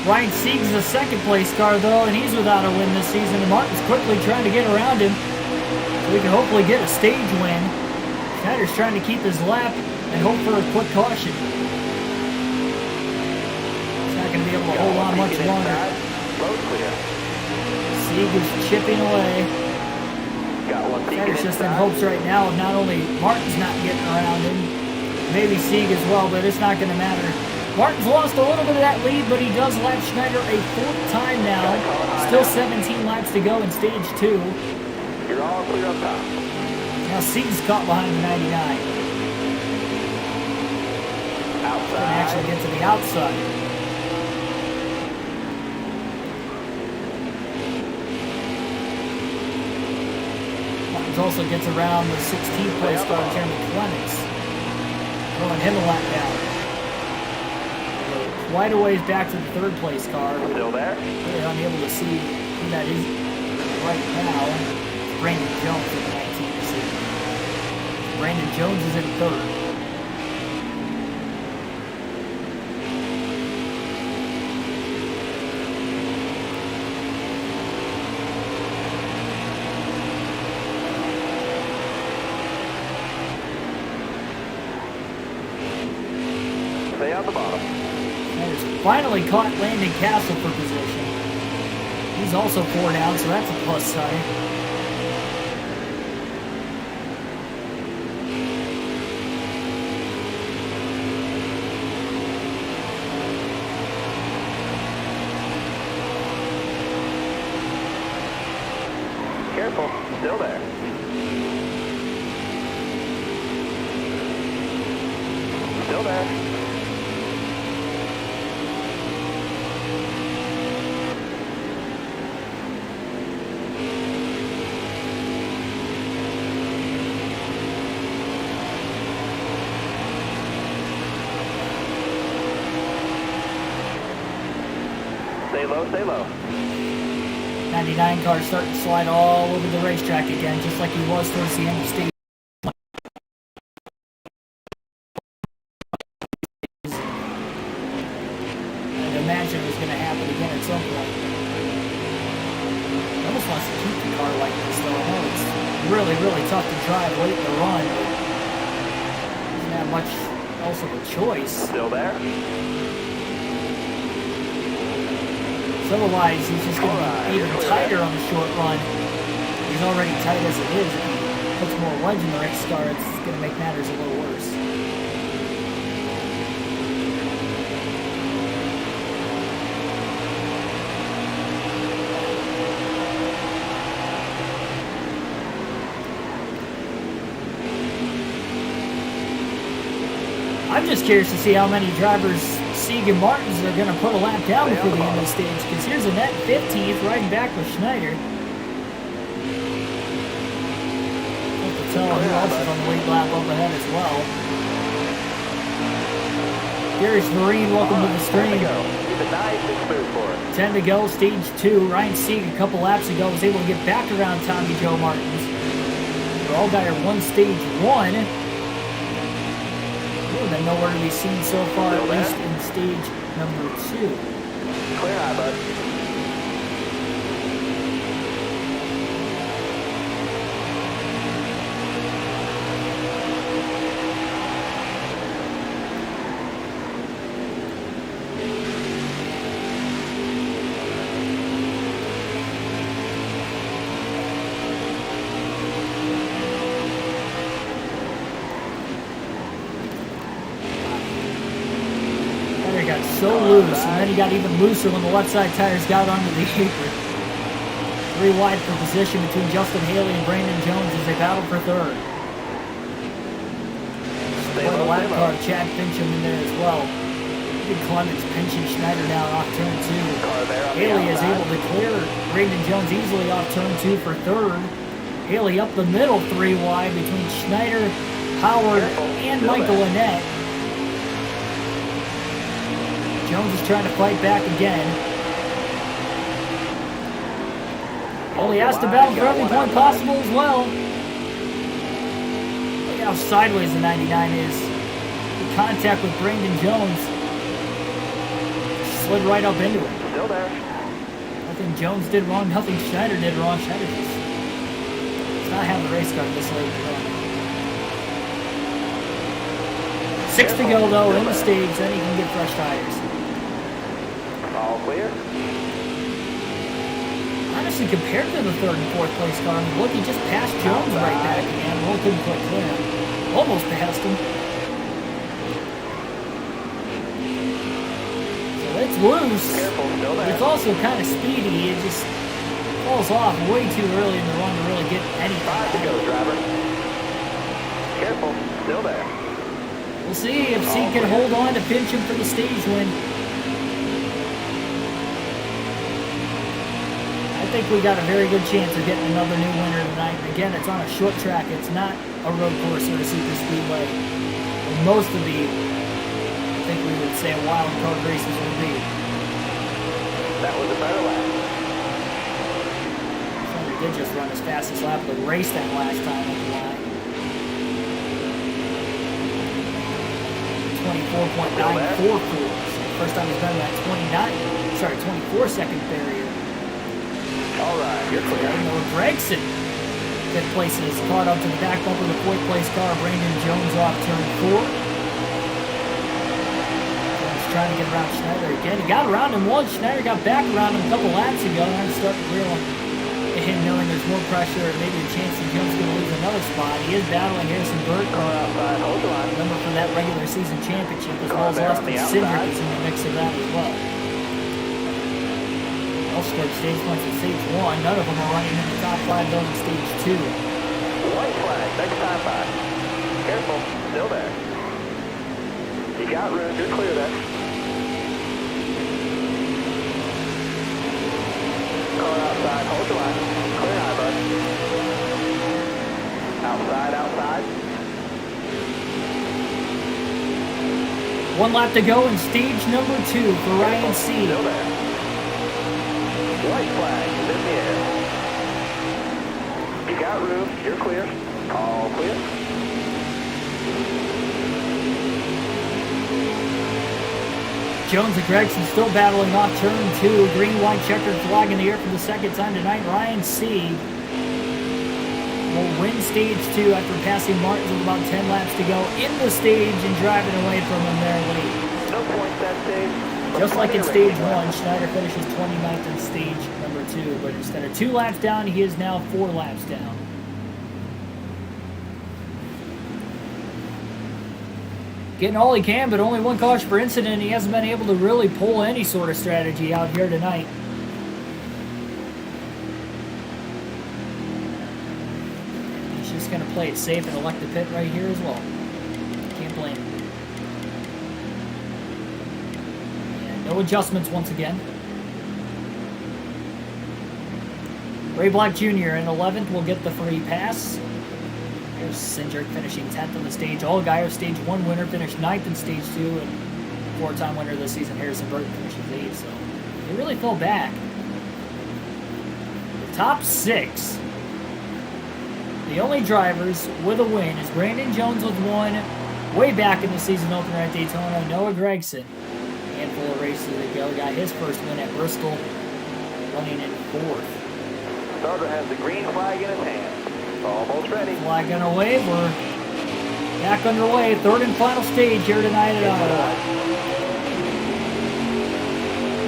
Ryan Sieg's the second place car though, and he's without a win this season. And Martins quickly trying to get around him so we can hopefully get a stage win. Schneider's trying to keep his lap and hope for a quick caution. He's not going to be able to hold on much longer. Sieg is chipping away. Schneider's just in hopes right now of not only Martin's not getting around him, maybe Sieg as well, but it's not going to matter. Martin's lost a little bit of that lead, but he does lap Schneider a 4th time now. Still 17 laps to go in stage 2. You're all clear up top. Now Sieg's caught behind the 99. Outside. Can actually get to the outside. Martins also gets around the 16th place car, Jeremy Clements, throwing him a lap down. Quite a ways back to the 3rd place car. Still there? Really unable to see who that is right now. It's Brandon Jones in the 19th seat. Brandon Jones is in 3rd. Stay on the bottom. Has finally caught Landon Castle for position. He's also 4 down, so that's a plus sign. Careful, still there. Still there. Stay low, stay low. 99 car starting to slide all over the racetrack again, just like he was towards the end of stage. I'd imagine it was going to happen again at some point. He almost wants to keep the car like this, though. I know it's really, really tough to drive late in the run. have much else of a choice. Still there? So otherwise, he's just going to be even tighter on the short run. He's already tight as it is. If he puts more wedge in the race car, it's going to make matters a little worse. I'm just curious to see how many drivers Sieg and Martins are going to put a lap down before the end of the stage, because here's a net 15th riding back with Schneider. Have to tell who else is on the lead lap up ahead as well. Darius Marine, welcome to the stream. 10 to go, stage 2. Ryan Sieg a couple laps ago was able to get back around Tommy Joe Martins. Allgaier won stage 1. Been nowhere to be seen so far, at least in stage number 2. Clear eye, bud. So loose, and then he got even looser when the left side tires got onto the apron. 3 wide for position between Justin Haley and Brandon Jones as they battle for third. For the lap car, Chad Fincham in there as well. Big Clements pinching Schneider down off turn 2. Haley is able to clear Brandon Jones easily off turn 2 for third. Haley up the middle 3 wide between Schneider, Howard, and Michael Annette. Jones is trying to fight back again. Well, he has to battle for every point possible as well. Look how sideways the 99 is. The contact with Brandon Jones slid right up into it. Still there. Nothing Jones did wrong, nothing Schneider did wrong. Schneider just does not have the race car this late in the run. 6 to go though in the stage, then he can get fresh tires. All clear. Honestly, compared to the 3rd and 4th place car, I mean, look, he just passed Jones right back again. Well, couldn't quite clear him. Almost passed him. So it's loose. It's also kind of speedy. It just falls off way too early in the run to really get anything. 5 to go, driver. Careful, still there. We'll see if Sieg can hold on to pinch him for the stage win. I think we got a very good chance of getting another new winner tonight. Again, it's on a short track. It's not a road course or a super speedway. Most of the, I think we would say, wild card races will be. That was a better lap. So we did just run his fastest lap of the race that last time at the line. 24.944. First time he's done that 24 second barrier. All right, you're clear. Noah Gregson, 5th place, is caught up to the back bumper of the 4th place car. Brandon Jones off turn 4. Jones trying to get around Schneider again. He got around him once. Schneider got back around him a couple laps ago. And I'm starting to realize him knowing there's more pressure and maybe a chance that Jones is going to lose another spot. He is battling Harrison Burke. Remember from that regular season championship, as well as Austin Cindric is in the mix of that as well. All scored stage points in stage 1. None of them are running in the top 5 though in stage 2. White flag, next time by. Careful, still there. You got room, you're clear there. Car outside, hold your line. Clear eye, bud. Outside. 1 lap to go in stage number 2 for Ryan Sieg. Still there. White flag is in the air. You got room, you're clear. All clear. Jones and Gregson still battling off turn 2. Green, white checkered flag in the air for the second time tonight. Ryan Sieg will win stage 2 after passing Martins with about 10 laps to go in the stage and driving away from him there late. No points that stage. Just like in stage 1, Schneider finishes 29th in stage number 2, but instead of 2 laps down, he is now 4 laps down. Getting all he can, but only 1 caution per incident. He hasn't been able to really pull any sort of strategy out here tonight. He's just going to play it safe and elect the pit right here as well. Can't blame him. And no adjustments once again. Ray Black Jr. in 11th will get the free pass. Here's Sinjak finishing 10th on the stage. Allgaier, stage 1 winner, finished 9th in stage 2, and 4-time winner this season, Harrison Burton, finishes 8th. So they really fell back. The top 6. The only drivers with a win is Brandon Jones with 1 way back in the season opener at Daytona. Noah Gragson, handful of races ago, got his first win at Bristol, running in 4th. Starter has the green flag in his hand. Almost ready. Flag gonna wave. We're back underway. 3rd and final stage here tonight at Iowa.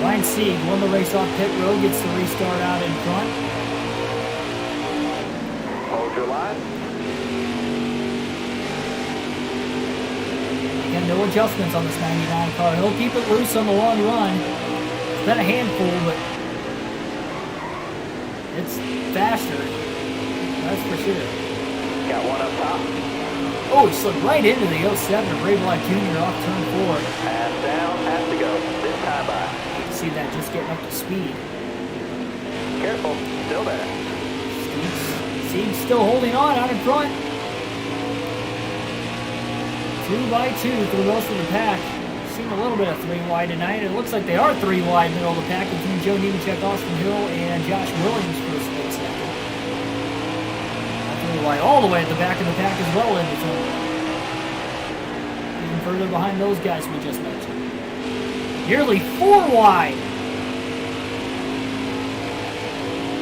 Ryan Sieg won the race off pit road, gets the restart out in front. Hold your line. Again, no adjustments on this 99 car. He'll keep it loose on the long run. It's been a handful, but it's faster. That's for sure. Got one up top. Oh, he slipped right into the 07 of Ray Black Jr. off turn 4. Pass down, has to go. This time by. You can see that just getting up to speed. Careful, still there. Sieg's still holding on out in front. 2 by 2 for the most of the pack. Seen a little bit of 3 wide tonight. It looks like they are 3 wide middle of the pack between Joe Nemechek, Austin Hill, and Josh Williams for a split second. Wide all the way at the back of the pack as well in between. Even further behind those guys we just mentioned. Nearly 4 wide.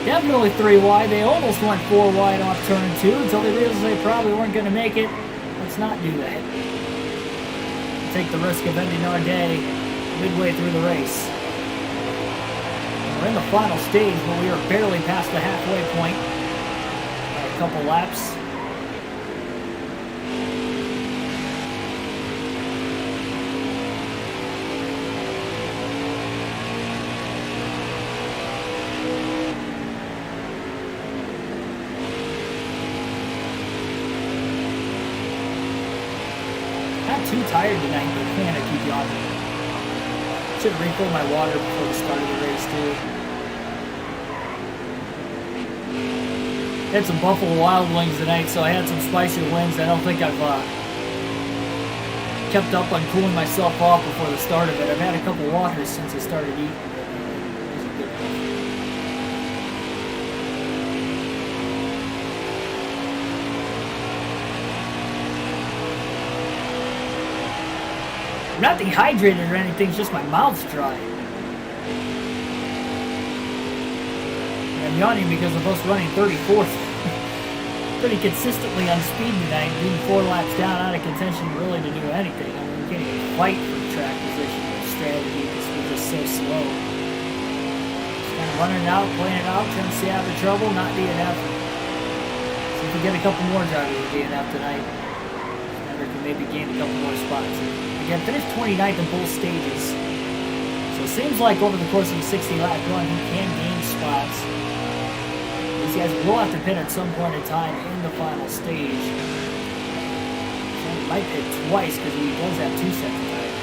Definitely 3 wide. They almost went 4 wide off turn 2 until they realized they probably weren't going to make it. Let's not do that. Take the risk of ending our day midway through the race. We're in the final stage, but we are barely past the halfway point. Couple laps. Not too tired tonight, but man, I keep yawning. Should have refilled my water before the start of the race too. Had some Buffalo Wild Wings tonight, so I had some spicy wings. I don't think I've kept up on cooling myself off before the start of it. I've had a couple waters since I started eating. I'm not dehydrated or anything, it's just my mouth's dry. I'm yawning because of us running 34th pretty consistently on speed tonight, being 4 laps down, out of contention really to do anything. I mean, we can't even fight for track position or strategy because we're just so slow. Just kind of running it out, playing it out, trying to stay out of trouble, not DNF. So if we get a couple more drivers with DNF tonight, Schneider can maybe gain a couple more spots. Again, finished 29th in both stages. So it seems like over the course of a 60-lap run, he can gain spots. These guys will have to pit at some point in time in the final stage. So he might pit twice because he does have 2 sets of tires.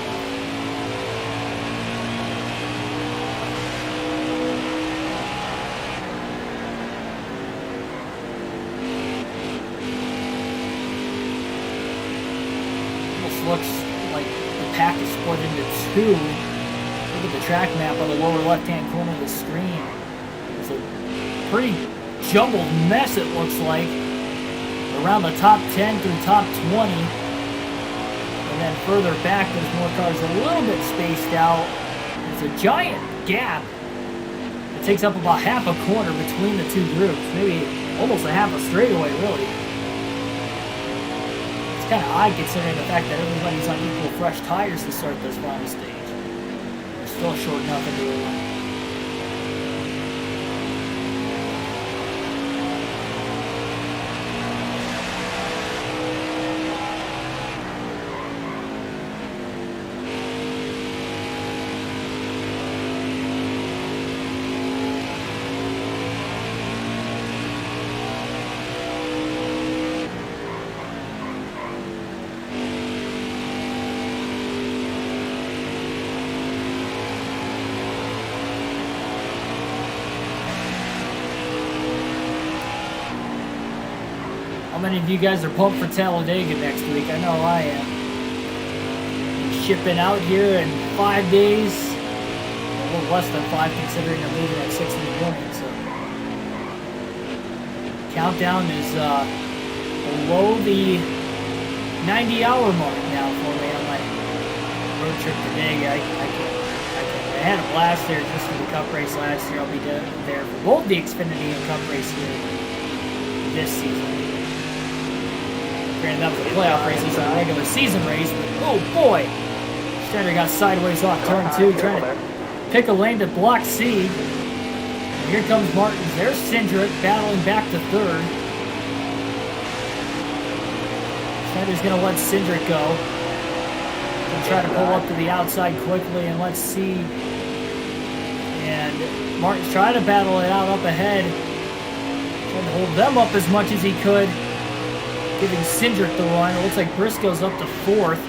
Almost looks like the pack is split into 2. Look at the track map on the lower left-hand corner of the screen. It's a pretty jumbled mess, it looks like, around the top 10 through top 20, and then further back there's more cars a little bit spaced out. There's a giant gap takes up about half a corner between the two groups, maybe almost a half a straightaway, really. It's kind of odd considering the fact that everybody's on equal fresh tires to start this final stage. They're still short enough into the line. How many of you guys are pumped for Talladega next week? I know I am. Shipping out here in 5 days. A little less than 5 considering I'm leaving at 6 in the morning. So countdown is below the 90-hour mark now for me on my road trip to Dega. I had a blast there just for the Cup race last year. I'll be there for both the Xfinity and Cup race here this season. Granted, that was a playoff race, it's a regular season race, but oh boy! Strider got sideways off turn 2, trying to pick a lane to block C. And here comes Martins. There's Cindric battling back to third. Strider's going to let Cindric go. Gonna try to pull up to the outside quickly, and let's see. And Martin's trying to battle it out up ahead. Trying to hold them up as much as he could. Giving Cindric the run. It looks like Briscoe's up to 4th.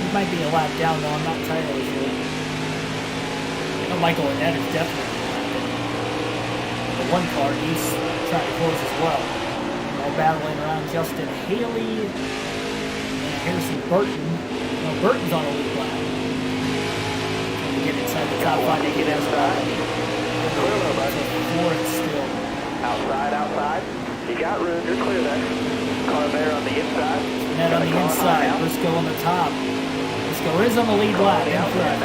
He might be a lap down though, I'm not entirely sure. I know Michael Annette is definitely a lap down. The one car, he's trying to close as well. All battling around Justin Haley and Harrison Burton. No, Burton's on a lead lap. Trying to get inside the top 5 to get outside. 4th still. Outside. You got room, you're clear there. Car there on the inside. Net on the inside, Briscoe on the top. Briscoe is on the lead lap, in front.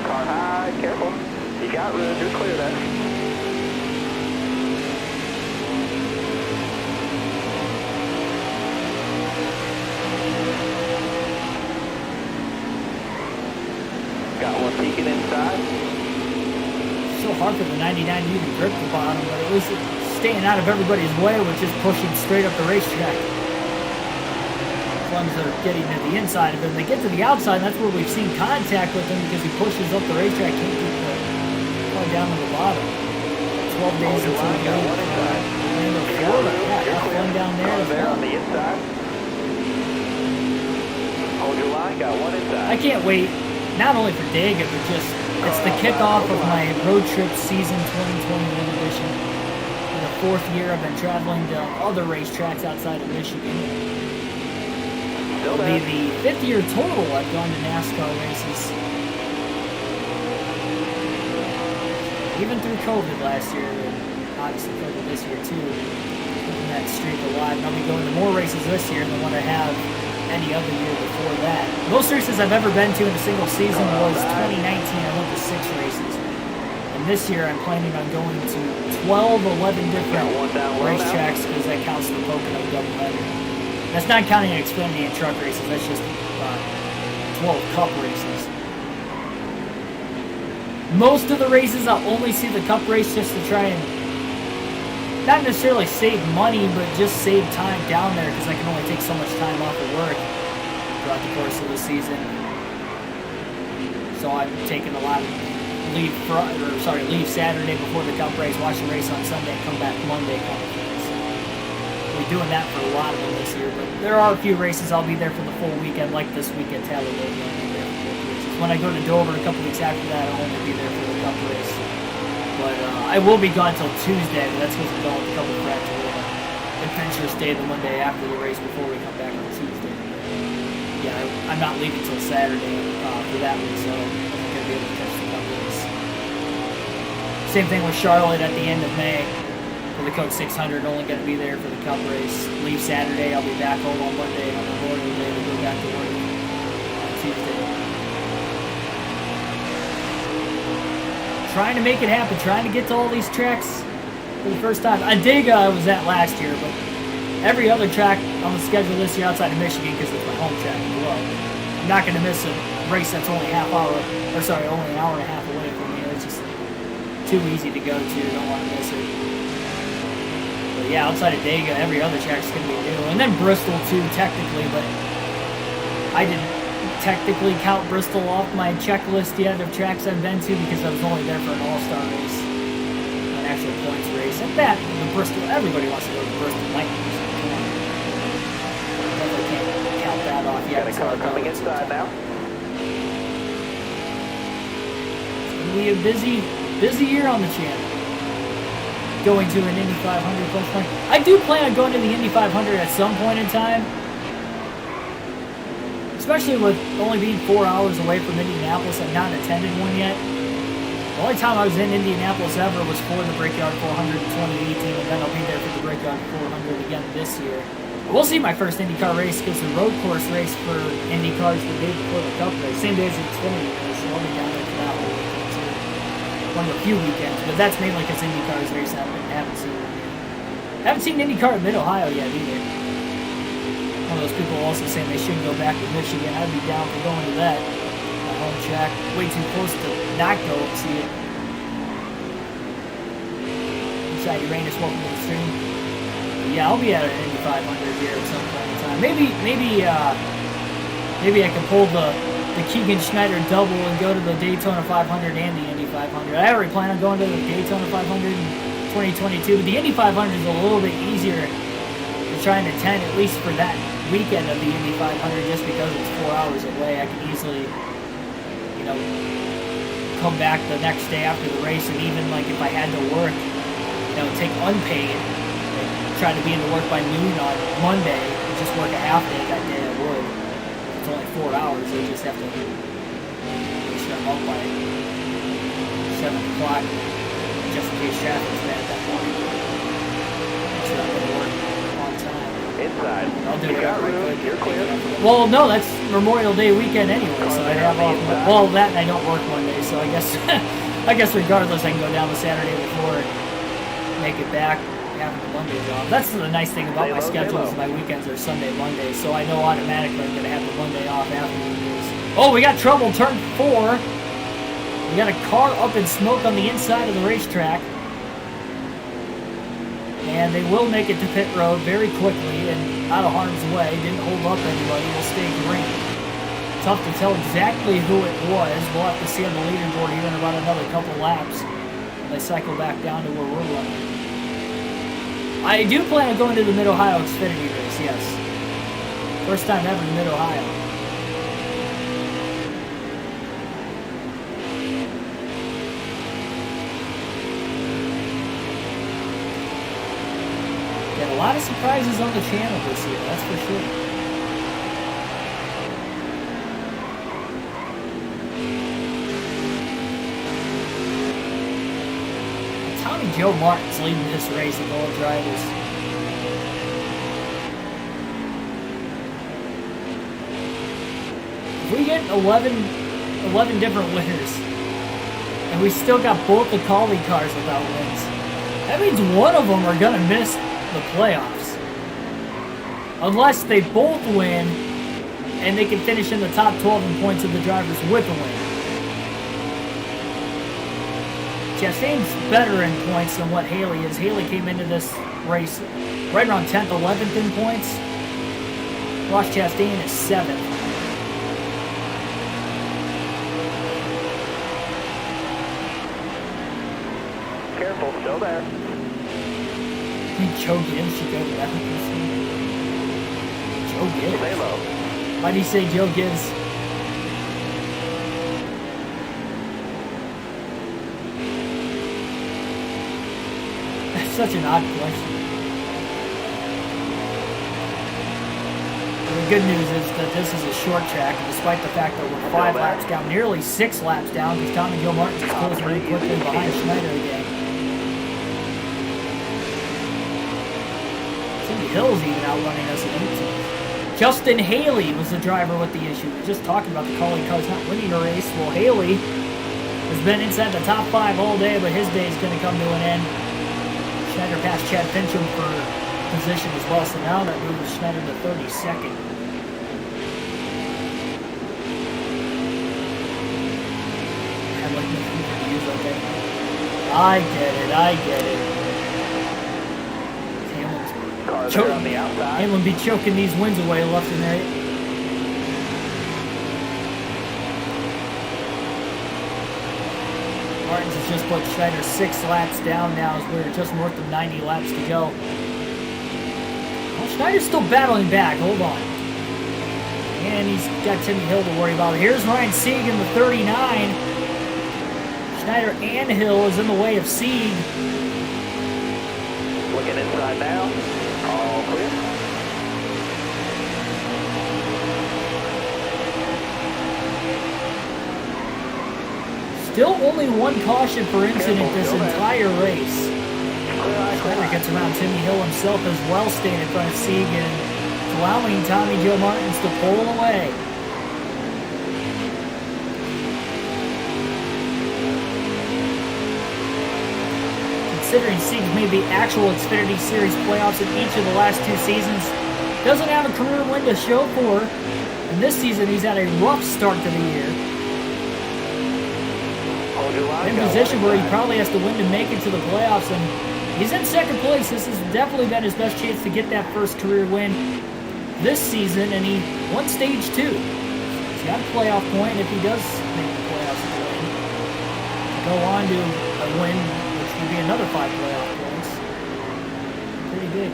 Car high, careful. You got room, you're clear there. Got one peeking inside. So hard for the 99 to even grip the bottom, but at least it's staying out of everybody's way, which is pushing straight up the racetrack. Ones that are getting to the inside of him, they get to the outside, and that's where we've seen contact with him because he pushes up the racetrack, can't keep the car down on the bottom. 12 days until we go. Orlando, Florida. Yeah, got one down there as well. On the inside. Hold your line, got one inside. I can't wait, not only for Dega, but just it's the kickoff of my road trip season 2021 edition. For the 4th year, I've been traveling to other racetracks outside of Michigan. It'll be the 5th year total I've gone to NASCAR races. Even through COVID last year, and obviously COVID this year too, keeping that streak alive. And I'll be going to more races this year than what I have any other year before that. Most races I've ever been to in a single season was 2019. I went to 6 races. And this year I'm planning on going to 11 different racetracks because that counts the Pocono doubleheader. That's not counting Xfinity and truck races. That's just 12 Cup races. Most of the races I'll only see the Cup race just to try and not necessarily save money, but just save time down there because I can only take so much time off of work throughout the course of the season. So I'm taking a lot of leave Saturday before the Cup race, watch the race on Sunday, and come back Monday kind of thing. So we're doing that for a lot of them this year, but there are a few races I'll be there for the full weekend, like this week at Talladega. I'll be there for both races. When I go to Dover a couple weeks after that, I'll only be there for the Cup race. But I will be gone until Tuesday, but that's because I'm going with a couple of friends. We're going to Adventurous Day the Monday after the race before we come back on Tuesday. Yeah, I'm not leaving until Saturday for that one, so I'm not going to be able to catch the Cup race. Same thing with Charlotte at the end of May for the Coke 600. Only going to be there for the Cup race. Leave Saturday. I'll be back home on Monday on Memorial Day to go back to work on Tuesday. trying to make it happen, trying to get to all these tracks for the first time. Adega I was at last year, but every other track on the schedule this year outside of Michigan, because it's my home track as well. I'm not going to miss a race that's only only an hour and a half away from me. It's just too easy to go to. Don't want to miss it. But yeah, outside of Dega, every other track's going to be new. And then Bristol too, technically, but I didn't technically count Bristol off my checklist yet of tracks I've been to because I was only there for an all-star race, an actual points race. And that, the Bristol, everybody wants to go to the Bristol Lightning. Definitely can't count that off yet. Got a car coming inside now. It's going to be a busy year on the channel. Going to an Indy 500 plus point. I do plan on going to the Indy 500 at some point in time. Especially with only being 4 hours away from Indianapolis. I've not attended one yet. The only time I was in Indianapolis ever was for the Brickyard 400 in 2018, and then I'll be there for the Brickyard 400 again this year. We'll see my first IndyCar race because the road course race for IndyCar is the day before the Cup race. Same day as the Xfinity race, so I'll be down there for that whole weekend too. One of the few weekends, but that's mainly because IndyCar's race I haven't seen one yet. I haven't seen IndyCar at Mid-Ohio yet either. One of those people also saying they should go back to Michigan. I'd be down for going to that. My home track, way too close to not go and see it. Inside Uranus, welcome to the stream. But yeah, I'll be at an Indy 500 here at some point in time. Maybe I can pull the Keegan Schneider double and go to the Daytona 500 and the Indy 500. I already plan on going to the Daytona 500 in 2022, but the Indy 500 is a little bit easier to try and attend, at least for that weekend of the Indy 500, just because it's 4 hours away. I can easily, come back the next day after the race, and even like if I had to work, take unpaid, and try to be into work by noon on Monday, and just work a half day that day, I would. It's only 4 hours. I just have to make sure I'm up by 7 o'clock, just in case traffic's bad at that point. Make sure I'm going to work on time. Inside. I'll do you got whatever I room. could. You're clear. Well, no, that's Memorial Day weekend anyway, so I have off. Well, that and I don't work Monday, so I guess regardless, I can go down the Saturday before and make it back having the Mondays off. That's the nice thing about my schedule is my weekends are Sunday, Monday, so I know automatically I'm gonna have the Monday off after the news. Oh, we got trouble, turn 4. We got a car up in smoke on the inside of the racetrack. And they will make it to pit road very quickly and out of harm's way. Didn't hold up anybody. Will stay green. Tough to tell exactly who it was. We'll have to see on the leaderboard here in about another couple laps. They cycle back down to where we're running. I do plan on going to the Mid-Ohio Xfinity race, yes. First time ever in Mid-Ohio. Got a lot of surprises on the channel this year, that's for sure. Tommy Joe Martin's leading this race of all drivers. If we get 11 different winners, and we still got both the Collie cars without wins, that means one of them are going to miss the playoffs. Unless they both win, and they can finish in the top 12 in points of the drivers with a win. Chastain's better in points than what Haley is. Haley came into this race right around 10th, 11th in points. Ross Chastain is 7th. Careful, still there. Joe Gibbs should go to that. Joe Gibbs. Stay low. Why do you say Joe Gibbs? That's such an odd question. The good news is that this is a short track, despite the fact that we're 5 laps down, nearly 6 laps down, because Tommy Joe Martin's is closing very quickly behind Schneider again. Hill's even outrunning us at 18. Justin Haley was the driver with the issue. We were just talking about the Collie cars not winning a race. Well, Haley has been inside the top 5 all day, but his day is going to come to an end. Schneider passed Chad Fincham for position as well, so now that moves Schneider to 32nd. I get it. Hamlin be choking these wins away left and right. Martins has just put Schneider 6 laps down now as we're just north of 90 laps to go. Well, Schneider's still battling back. Hold on. And he's got Timmy Hill to worry about. Here's Ryan Sieg in the 39. Schneider and Hill is in the way of Sieg. Looking inside now. All clear. Still only one caution per incident this entire race. Schneider gets around Timmy Hill himself as well, staying in front of Sieg and allowing Tommy Joe Martins to pull away. Considering Sieg's made the actual Xfinity Series playoffs in each of the last 2 seasons, doesn't have a career win to show for, and this season he's had a rough start to the year. In a position where he probably has to win to make it to the playoffs, and he's in 2nd place. This has definitely been his best chance to get that first career win this season, and he won stage 2. He's got a playoff point if he does make the playoffs and win. Go on to a win, which would be another 5 playoff points. Pretty big.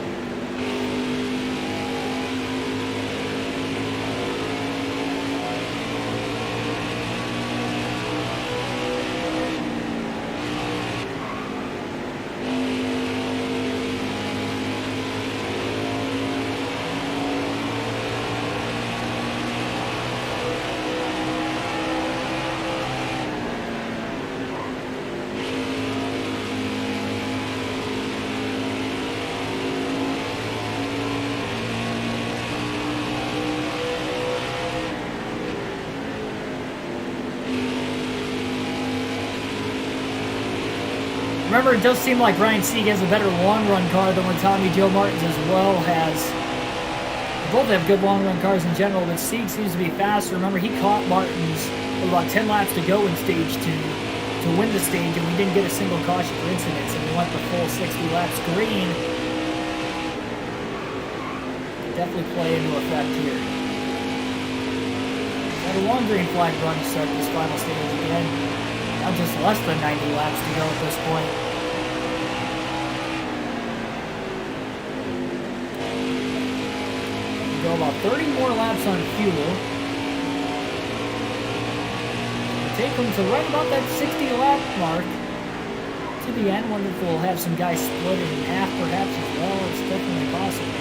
Remember, it does seem like Ryan Sieg has a better long-run car than what Tommy Joe Martins as well has. They both have good long-run cars in general, but Sieg seems to be faster. Remember, he caught Martins with about 10 laps to go in stage 2 to win the stage, and we didn't get a single caution for incidents, and we went the full 60 laps green. Definitely play into effect here. Got a long green flag run to start this final stage again. Now just less than 90 laps to go at this point. We'll go about 30 more laps on fuel. Take them to right about that 60 lap mark. To the end, wonder if we'll have some guys split it in half perhaps as well. It's definitely possible.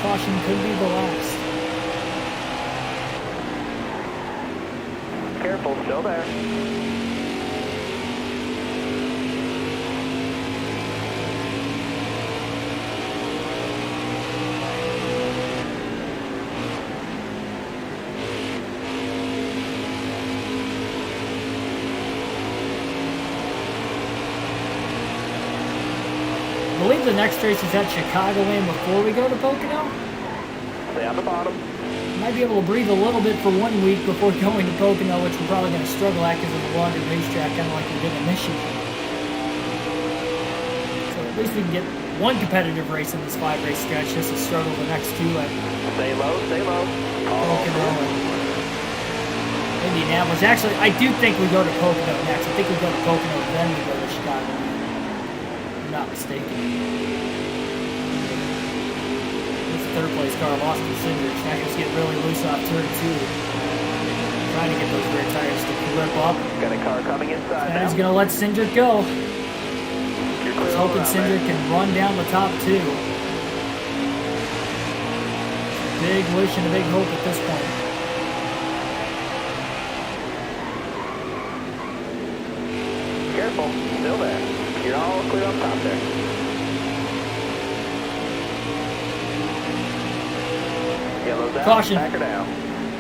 Caution could be the last. Careful, still there. I believe the next race is at Chicagoland before we go to Pocono. Stay on the bottom. Might be able to breathe a little bit for 1 week before going to Pocono, which we're probably going to struggle at because of the longer racetrack, kind of like we did in Michigan. So at least we can get one competitive race in this 5-race stretch, just to struggle the next 2 at Stay low, stay low. Pocono and Indianapolis. Actually, I do think we go to Pocono next. I think we go to Pocono, then we go to Chicago. If I'm not mistaken. Third place car lost to Cindric. Schneiders get really loose off turn 2. Trying to get those rear tires to grip up. Got a car coming inside now. He's going to let Cindric go. He's hoping Cindric can run down the top 2. Big wish and a big hope at this point. Careful, still there. You're all clear up top there. Caution. Back her down.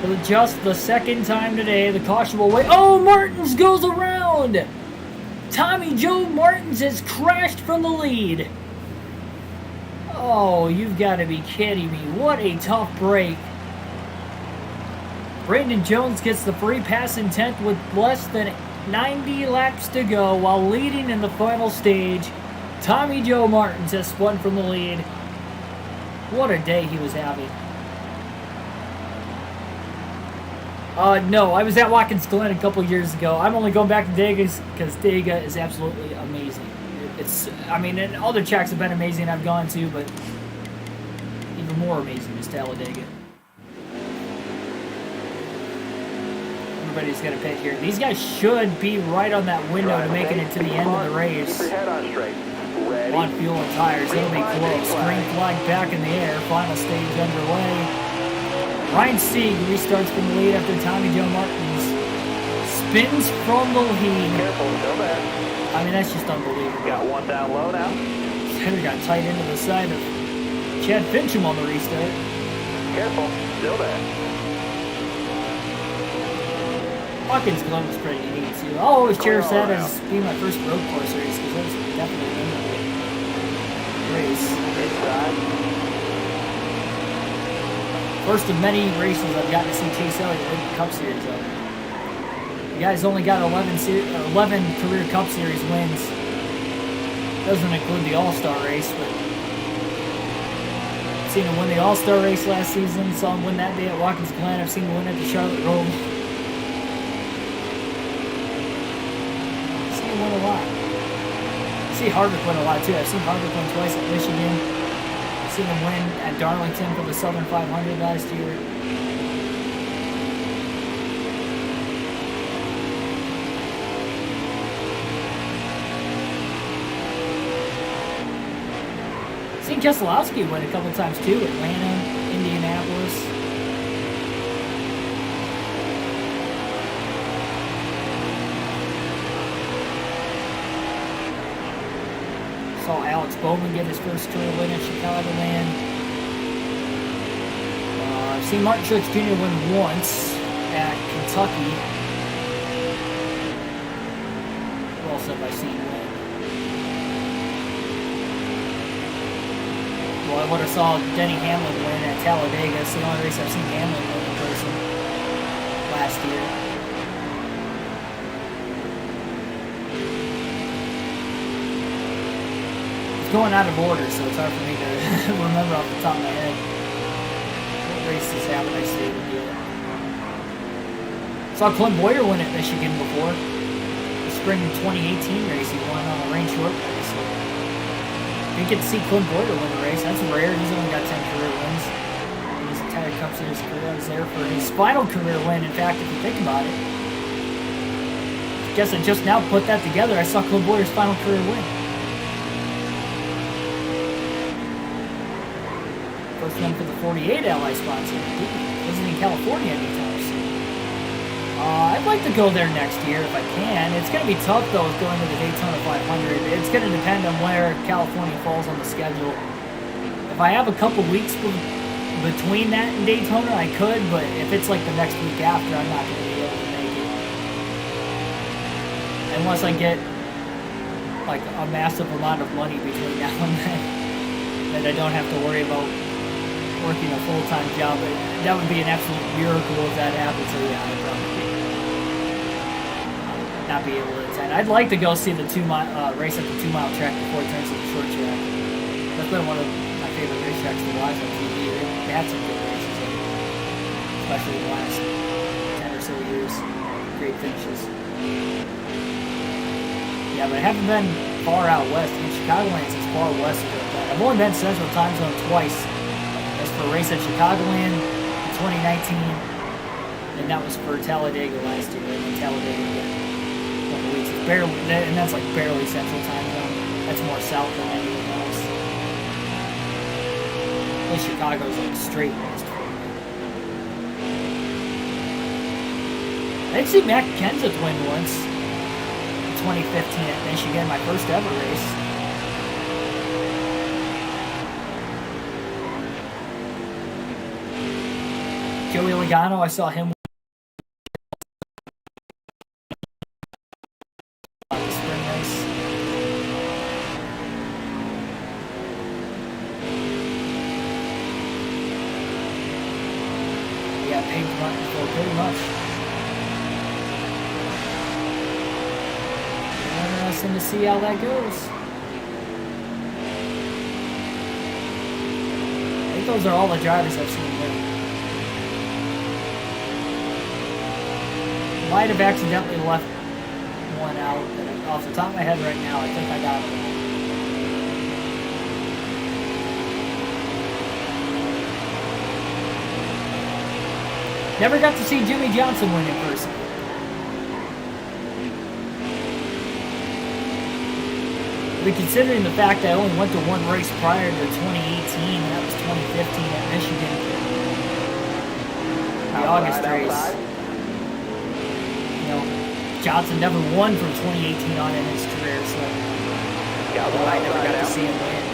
For just the second time today, the caution will wait. Oh, Martins goes around! Tommy Joe Martins has crashed from the lead. Oh, you've got to be kidding me. What a tough break. Brandon Jones gets the free pass in 10th with less than 90 laps to go while leading in the final stage. Tommy Joe Martins has spun from the lead. What a day he was having. No, I was at Watkins Glen a couple years ago. I'm only going back to Dega because Dega is absolutely amazing. And other tracks have been amazing I've gone to, but even more amazing is Talladega. Everybody's got a pit here. These guys should be right on that window to making it to the end of the race. Keep your head on straight. Ready. On fuel and tires, it'll be close. Green flag back in the air. Final stage underway. Ryan Sieg restarts from the lead after Tommy Joe Martins spins from the lead. Careful, still there. I mean, that's just unbelievable. Got one down low now. Header got tight into the side of Chad Fincham on the restart. Careful, still there. Watkins Glen was pretty neat too. I'll always cherish that as being my first road course race because that was definitely a memorable race. Inside. First of many races I've gotten to see Chase Elliott win the Cup Series of. The guy's only got 11 career Cup Series wins. Doesn't include the All-Star race, but I've seen him win the All-Star race last season. Saw him win that day at Watkins Glen. I've seen him win at the Charlotte Road. I've seen him win a lot. I see Harvick win a lot too. I've seen Harvick win twice at Michigan. Seen him win at Darlington for the Southern 500 last year. Seen Keselowski win a couple times too. Atlanta, Indianapolis. Saw Alex Bowman get his first career win at Chicagoland. I've seen Martin Truex Jr. win once at Kentucky. Who else have I seen win? Well, I would have saw Denny Hamlin win at Talladega. It's the only race I've seen Hamlin win in person last year. Going out of order, so it's hard for me to remember off the top of my head what races happened I stayed to do it. Saw Clint Boyer win at Michigan before. The spring 2018 race he won on a rain short race. So didn't get to see Clint Boyer win a race. That's rare. He's only got 10 career wins. His entire Cup Series career. I was there for his final career win. In fact, if you think about it, I guess I just now put that together. I saw Clint Boyer's final career win. First one for the 48 Ally sponsor. Isn't in California anytime soon. I'd like to go there next year if I can. It's going to be tough though going to the Daytona 500. It's going to depend on where California falls on the schedule. If I have a couple weeks between that and Daytona, I could, but if it's like the next week after, I'm not going to be able to make it. Unless I get like a massive amount of money between now and then that I don't have to worry about working a full-time job. That would be an absolute miracle if that happened, so yeah, I'd probably not be able to attend. I'd like to go see the race at the 2 mile track before it turns to the short track. That's been one of my favorite racetracks to watch on TV. They had some good races, especially the last 10 or so years. Great finishes. Yeah, but I haven't been far out west. I mean, Chicagoland's as far west as that. I've only been Central Time Zone twice. That's for a race at Chicagoland in 2019, and that was for Talladega last year. And then Talladega again a couple weeks. It's barely, and that's like barely Central Time Zone. That's more south than anything else. At least Chicago's like straight west for me. I did see Matt Kenseth win once in 2015 at Michigan, my first ever race. Joey Logano, I saw him on the spring race. Yeah, paved Martin for pretty much. Interesting to see how that goes. I think those are all the drivers I've seen there. Might have accidentally left one out, but off the top of my head right now, I think I got it all. Never got to see Jimmy Johnson win in person. But considering the fact I only went to one race prior to 2018, and that was 2015 at Michigan, the August race. You know, Johnson never won from 2018 on in his career, so I never got to see him win.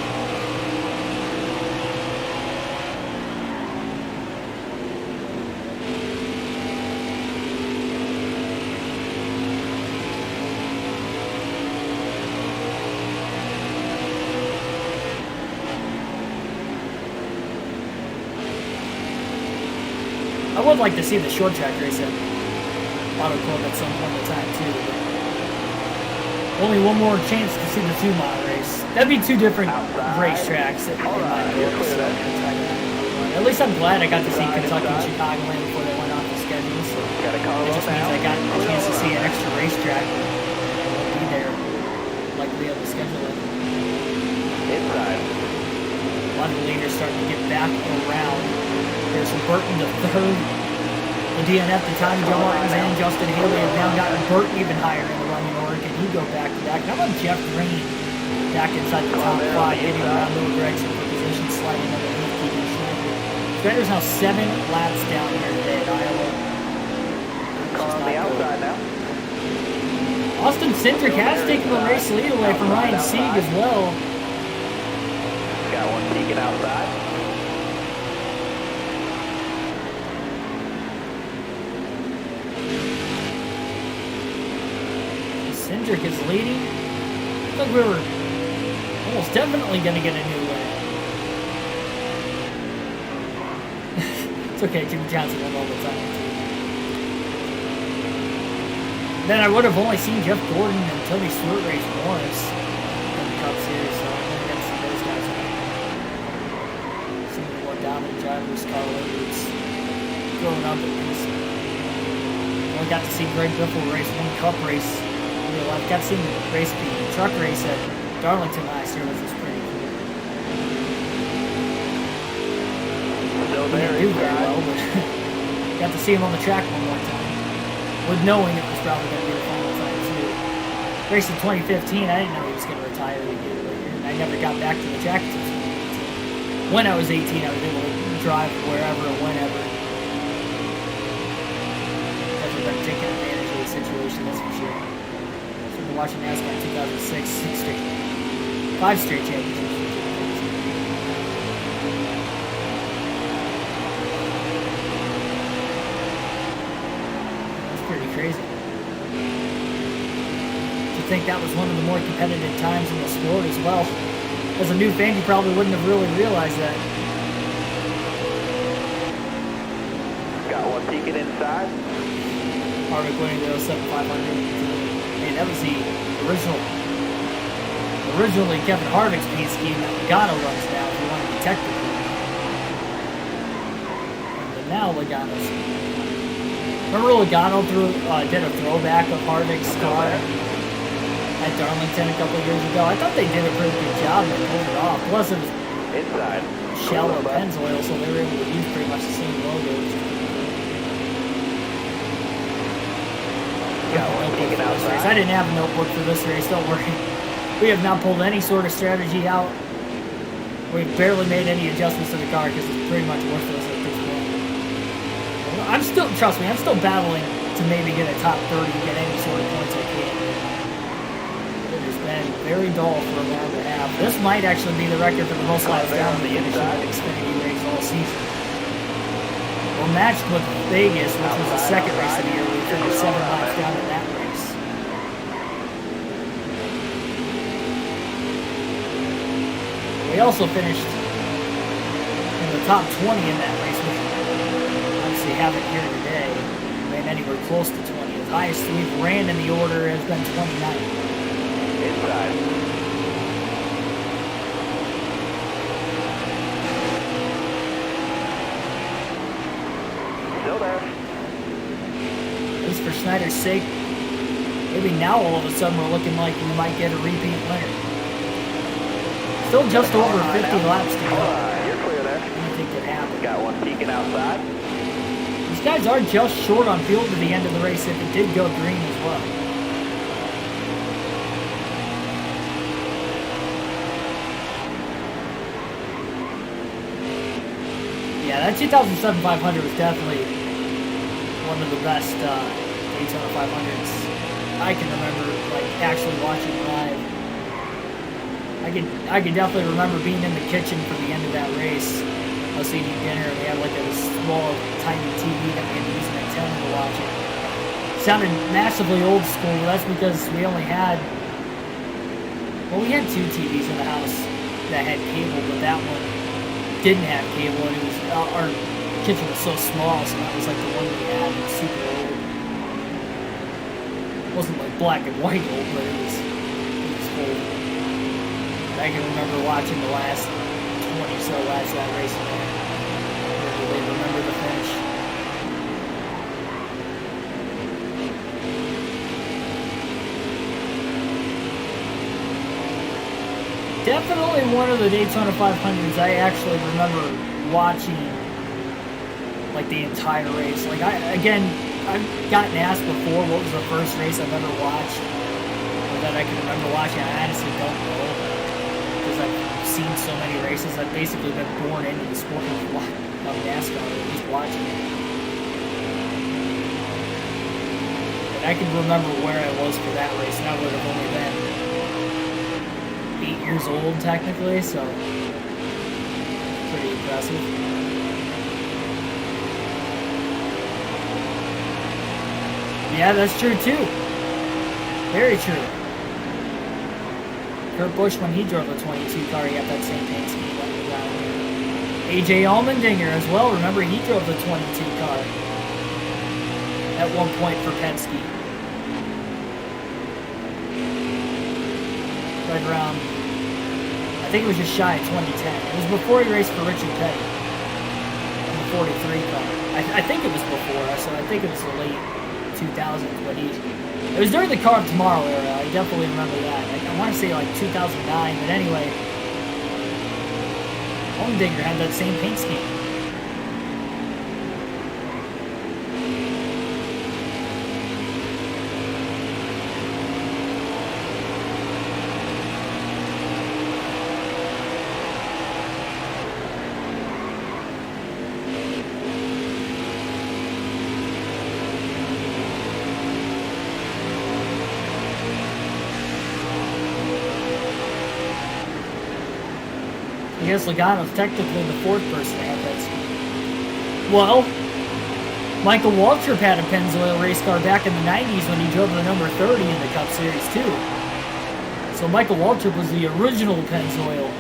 I would like to see the short track race at Auto Club at some point in time too. But only one more chance to see the 2-mile race. That'd be two different racetracks. At least I'm glad I got to see Kentucky and Chicagoland before they went off the schedule. So it just means I got a chance to see an extra racetrack and won't be there like we have the schedule. Inside. A lot of the leaders starting to get back around. Harrison Burton the third. The DNF, the Tommy Joe Martins and Justin Haley have now gotten Burton even higher in the running order. Can he go back to back? How about Jeff Green back inside the top 5, getting around Will Gregson for position, sliding under the Spencer's now 7 laps down here today at Iowa. On the outside now. Austin Cindric has taken the race lead away from Ryan Sieg as well. Got one peeking outside. Cindric is leading. I think we were almost definitely going to get a new win. It's okay, Jimmy Johnson won all the time. Then I would have only seen Jeff Gordon and Tony Stewart race once in the Cup Series, so I'm going to get to see those guys. Some of the more dominant drivers, Carl Edwards, growing up at least. Only got to see Greg Biffle race one Cup race. I've got to see him race the truck race at Darlington last year, which was pretty cool. Still He didn't do very well, but got to see him on the track one more time. With knowing it was probably going to be the final time too. Race in 2015, I didn't know he was going to retire a year later, and I never got back to the track until 2018. When I was 18, I was able to drive wherever and whenever. Never been taking advantage of the situation, that's for sure. Watching NASCAR in 2006, 5 straight championships. That's pretty crazy. To think that was one of the more competitive times in the sport as well. As a new fan, you probably wouldn't have really realized that. Got one peeking inside. Harvick winning the 07 500. That was the originally Kevin Harvick's paint scheme that Logano runs now, if you want to be technical. And now Logano's. Remember Logano did a throwback of Harvick's car at Darlington a couple years ago? I thought they did a pretty good job and pulled it off. Plus it was inside Shell or Pennzoil, so they were able to use pretty much the same logo. I didn't have a notebook for this race, don't worry. We have not pulled any sort of strategy out. We've barely made any adjustments to the car because it's pretty much worthless at this point. Trust me, I'm still battling to maybe get a top 30 and get any sort of points I can. It has been very dull for a round and a half. This might actually be the record for the most laps down in the Xfinity race all season. We're matched with Vegas, which was the second race of the year. We finished 7 laps down in that race. We also finished in the top 20 in that race, which obviously haven't here today. Ran anywhere close to 20. The highest we've ran in the order has been 29. Inside. Still there. At least for Schneider's sake, maybe now all of a sudden we're looking like we might get a repeat winner. Still just over 50 laps to go. You're clear there. Anything could happen. Got one peeking outside. These guys are just short on fuel to the end of the race if it did go green as well. Yeah, that 2007 500 was definitely one of the best Daytona 500s I can remember, like, actually watching live. I can definitely remember being in the kitchen for the end of that race. I was eating dinner and we had like a small, tiny TV that we had to use an antenna to watch it. Sounded massively old school, but that's because we only had, well, we had 2 TVs in the house that had cable, but that one didn't have cable, and it was, our kitchen was so small, so that was like the one we had. It was super old. It wasn't like black and white old, but it was old. And I can remember watching the last 20 so laps of that race, and I really remember the finish. Definitely one of the Daytona 500s I actually remember watching, like, the entire race. Like, I've gotten asked before what was the first race I've ever watched, or that I can remember watching. I honestly don't know, because I've seen so many races. I've basically been born into the sport of NASCAR, or at least watching it. And I can remember where I was for that race, and I would have only been 8 years old technically, so pretty impressive. Yeah, that's true too. Very true. Kurt Busch, when he drove the 22 car, he had that same paint scheme that was out here. AJ Allmendinger as well. Remember, he drove the 22 car at one point for Penske. Right around, I think it was just shy of 2010. It was before he raced for Richard Petty in the 43 car. I think it was before, so I think it was the late 2000s, but it was during the Car of Tomorrow era. I definitely remember that. I want to say like 2009, but anyway, Allmendinger had that same paint scheme. I guess Logano's technically the 4th person to have that speed. Well, Michael Waltrip had a Pennzoil race car back in the 90s when he drove the number 30 in the Cup Series too. So Michael Waltrip was the original Pennzoil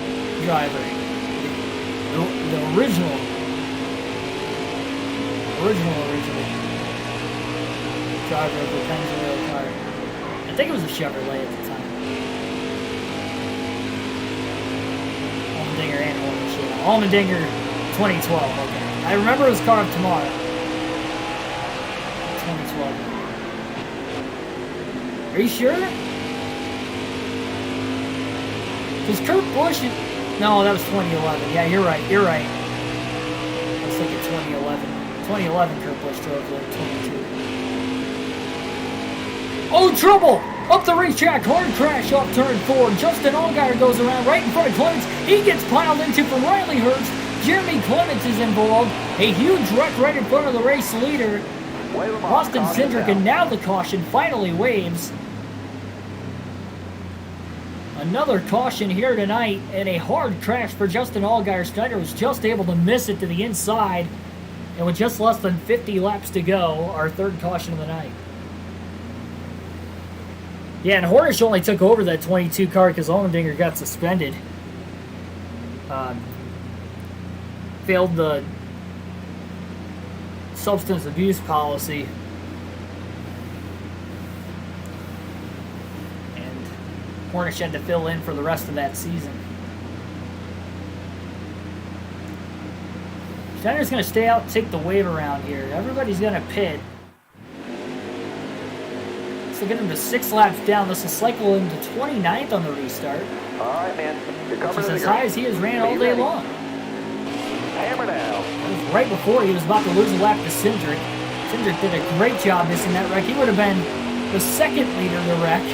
driver. The original driver of the Pennzoil car. I think it was a Chevrolet at the time. Allmendinger and Allmendinger 2012, okay. I remember it was Car of Tomorrow. 2012. Are you sure? Because Kurt Busch... No, that was 2011. Yeah, you're right. I was thinking 2011. 2011 Kurt Busch drove the 22. Oh, trouble! Up the racetrack, hard crash off turn 4. Justin Allgaier goes around right in front of Clements. He gets piled into from Riley Hurst. Jeremy Clements is involved. A huge wreck right in front of the race leader, Austin Cindric, and now the caution finally waves. Another caution here tonight, and a hard crash for Justin Allgaier. Schneider was just able to miss it to the inside. And with just less than 50 laps to go, our third caution of the night. Yeah, and Hornish only took over that 22 car because Allmendinger got suspended. Failed the substance abuse policy. And Hornish had to fill in for the rest of that season. Schneider's going to stay out and take the wave around here. Everybody's going to pit. So get him to 6 laps down. This will cycle him to 29th on the restart. All right, man. You're coming Which is to the as green. high as he has ran all day long. Hammer now. That was right before he was about to lose a lap to Cindric. Cindric did a great job missing that wreck. He would have been the second leader in the wreck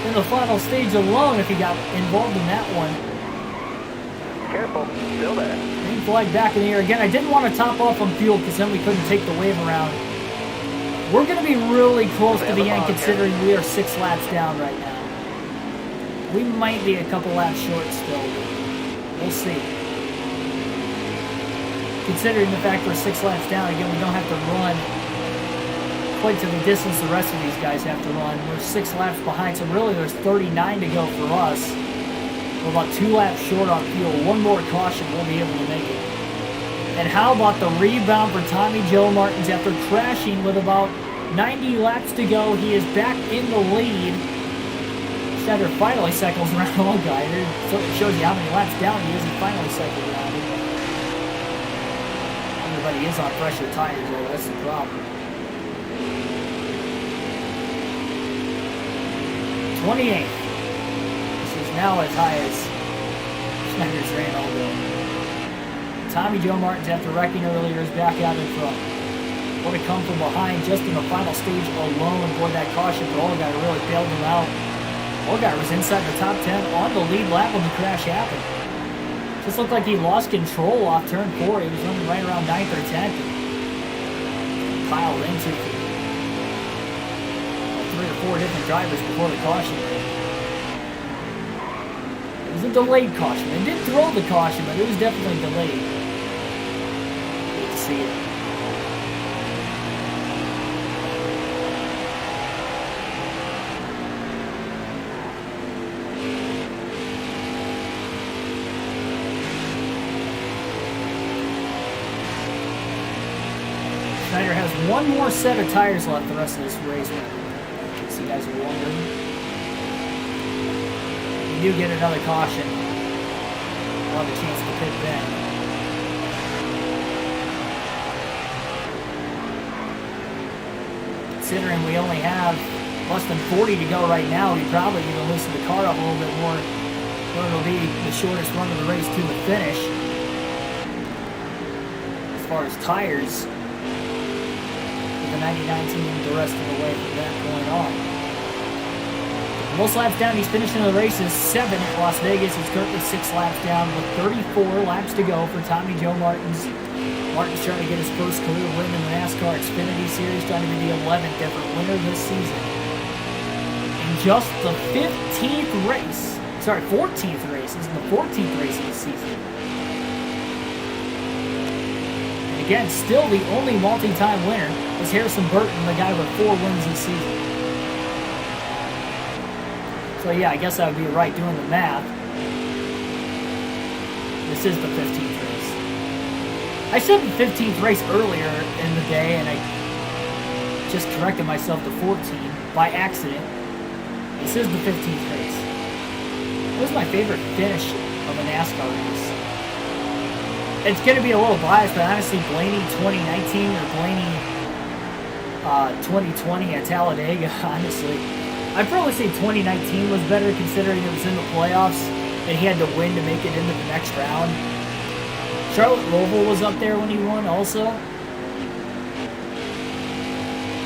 in the final stage alone if he got involved in that one. Careful. Still there. Green flag back in the air again. I didn't want to top off on fuel because then we couldn't take the wave around. We're going to be really close to the end considering we are 6 laps down right now. We might be a couple laps short still. We'll see. Considering the fact we're 6 laps down, again, we don't have to run quite to the distance the rest of these guys have to run. We're 6 laps behind, so really there's 39 to go for us. We're about 2 laps short on fuel. One more caution, we'll be able to make it. And how about the rebound for Tommy Joe Martins after crashing with about 90 laps to go? He is back in the lead. Schneider finally cycles around all guy. So it shows you how many laps down he is. He finally cycled around it. Everybody is on fresher tires though, that's the problem. 28th. This is now as high as Schneider's ran all day. Tommy Joe Martins, after wrecking earlier, is back out in front. Would have come from behind just in the final stage alone. Boy, that caution for Allgaier really bailed him out. Allgaier was inside the top 10 on the lead lap when the crash happened. Just looked like he lost control off turn 4. He was running right around 9th or 10th. And piled into 3 or 4 different drivers before the caution. It was a delayed caution. They did throw the caution, but it was definitely delayed. Hate to see it. Schneider has one more set of tires left the rest of this race. In case you guys are wondering. We do get another caution. We'll have a chance to pit then. Considering we only have less than 40 to go right now, we probably need to loosen the car up a little bit more. Or it'll be the shortest run of the race to the finish. As far as tires, the 99 team the rest of the way from that point on. Most laps down, he's finishing the race is 7 at Las Vegas. He's currently 6 laps down with 34 laps to go for Tommy Joe Martins. Martins trying to get his first career win in the NASCAR Xfinity Series, trying to be the 11th ever winner this season. In just the 14th race is the 14th race of the season. Again, still the only multi-time winner is Harrison Burton, the guy with 4 wins this season. So yeah, I guess I would be right doing the math. This is the 15th race. I said the 15th race earlier in the day, and I just corrected myself to 14 by accident. This is the 15th race. It was my favorite finish of a NASCAR race. It's going to be a little biased, but honestly, Blaney 2019 or Blaney 2020 at Talladega, honestly. I'd probably say 2019 was better considering it was in the playoffs and he had to win to make it into the next round. Charlotte Roval was up there when he won also.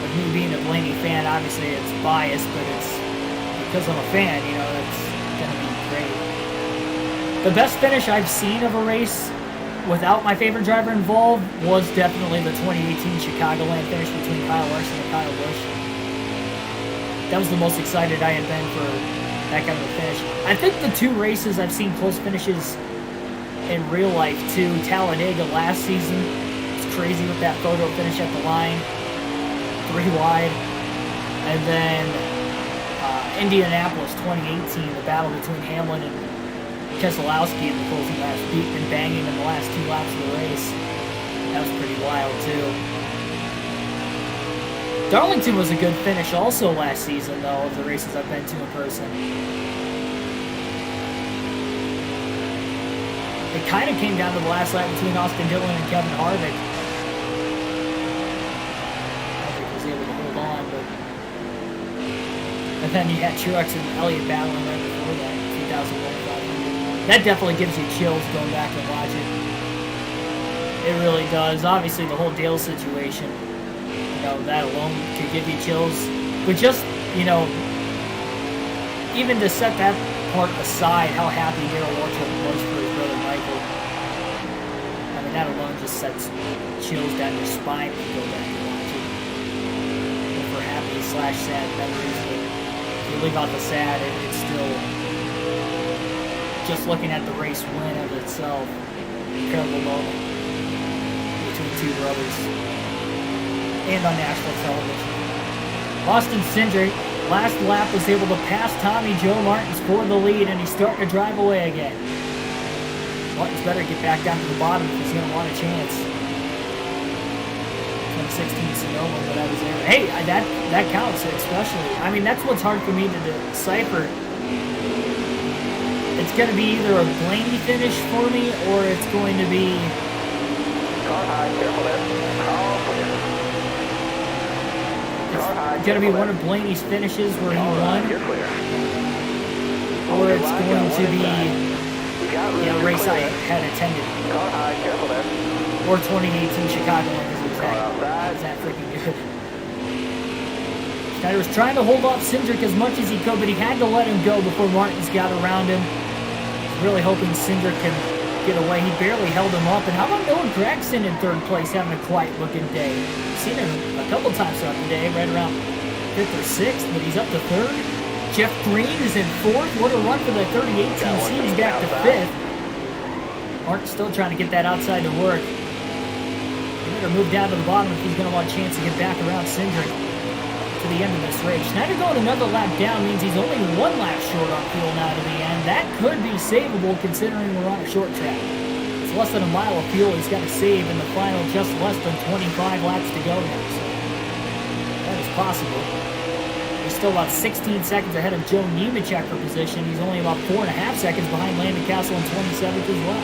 With me being a Blaney fan, obviously it's biased, but it's because I'm a fan, you know, it's going to be great. The best finish I've seen of a race without my favorite driver involved was definitely the 2018 Chicagoland finish between Kyle Larson and Kyle Busch. That was the most excited I had been for that kind of a finish. I think the 2 races I've seen close finishes in real life too, Talladega last season was crazy with that photo finish at the line. 3 wide. And then Indianapolis 2018, the battle between Hamlin and Keselowski in the closing laps, beating and banging in the last 2 laps of the race. That was pretty wild, too. Darlington was a good finish also last season, though, of the races I've been to in person. It kind of came down to the last lap between Austin Dillon and Kevin Harvick. Harvick was able to hold on, but... And then you had Truex and Elliott battling right before that, 2001. That definitely gives you chills going back and watch it. It really does. Obviously, the whole Dale situation, you know, that alone could give you chills. But just, you know, even to set that part aside, how happy Darrell Waltrip was for his brother Michael. I mean, that alone just sets chills down your spine when you go back and watch it. And for happy/sad memories, but if you leave out the sad, it's still just looking at the race win of itself. Incredible moment between 2 brothers. And on national television. Austin Cindric, last lap, was able to pass Tommy Joe Martins for the lead, and he's starting to drive away again. Martins better get back down to the bottom if he's going to want a chance. 2016 Sonoma, but I was there. Hey, that counts, especially. I mean, that's what's hard for me to decipher. It's going to be either a Blaney finish for me, or it's going to be... Car high, careful there. It's going to be one of Blaney's finishes where he won, You're clear. or it's going to be a race I had attended, Car high, careful there. or 2018 Chicago because it was that freaking good. Schneider was trying to hold off Cindric as much as he could, but he had to let him go before Martins got around him. Really hoping Cindric can get away. He barely held him up. And how about Noah Gragson in 3rd place having a quiet-looking day? I've seen him a couple times throughout the day, right around 5th or 6th, but he's up to 3rd. Jeff Green is in 4th. What a run for the 3018 team. He's back to 5th. Martin's still trying to get that outside to work. He better move down to the bottom if he's going to want a chance to get back around Cindric to the end of this race. Schneider going another lap down means he's only 1 lap short on fuel now to the end. That could be savable considering we're on a short track. It's less than a mile of fuel he's got to save in the final just less than 25 laps to go now. So that is possible. He's still about 16 seconds ahead of Joe Nemechek for position. He's only about 4.5 seconds behind Landon Castle in 27th as well.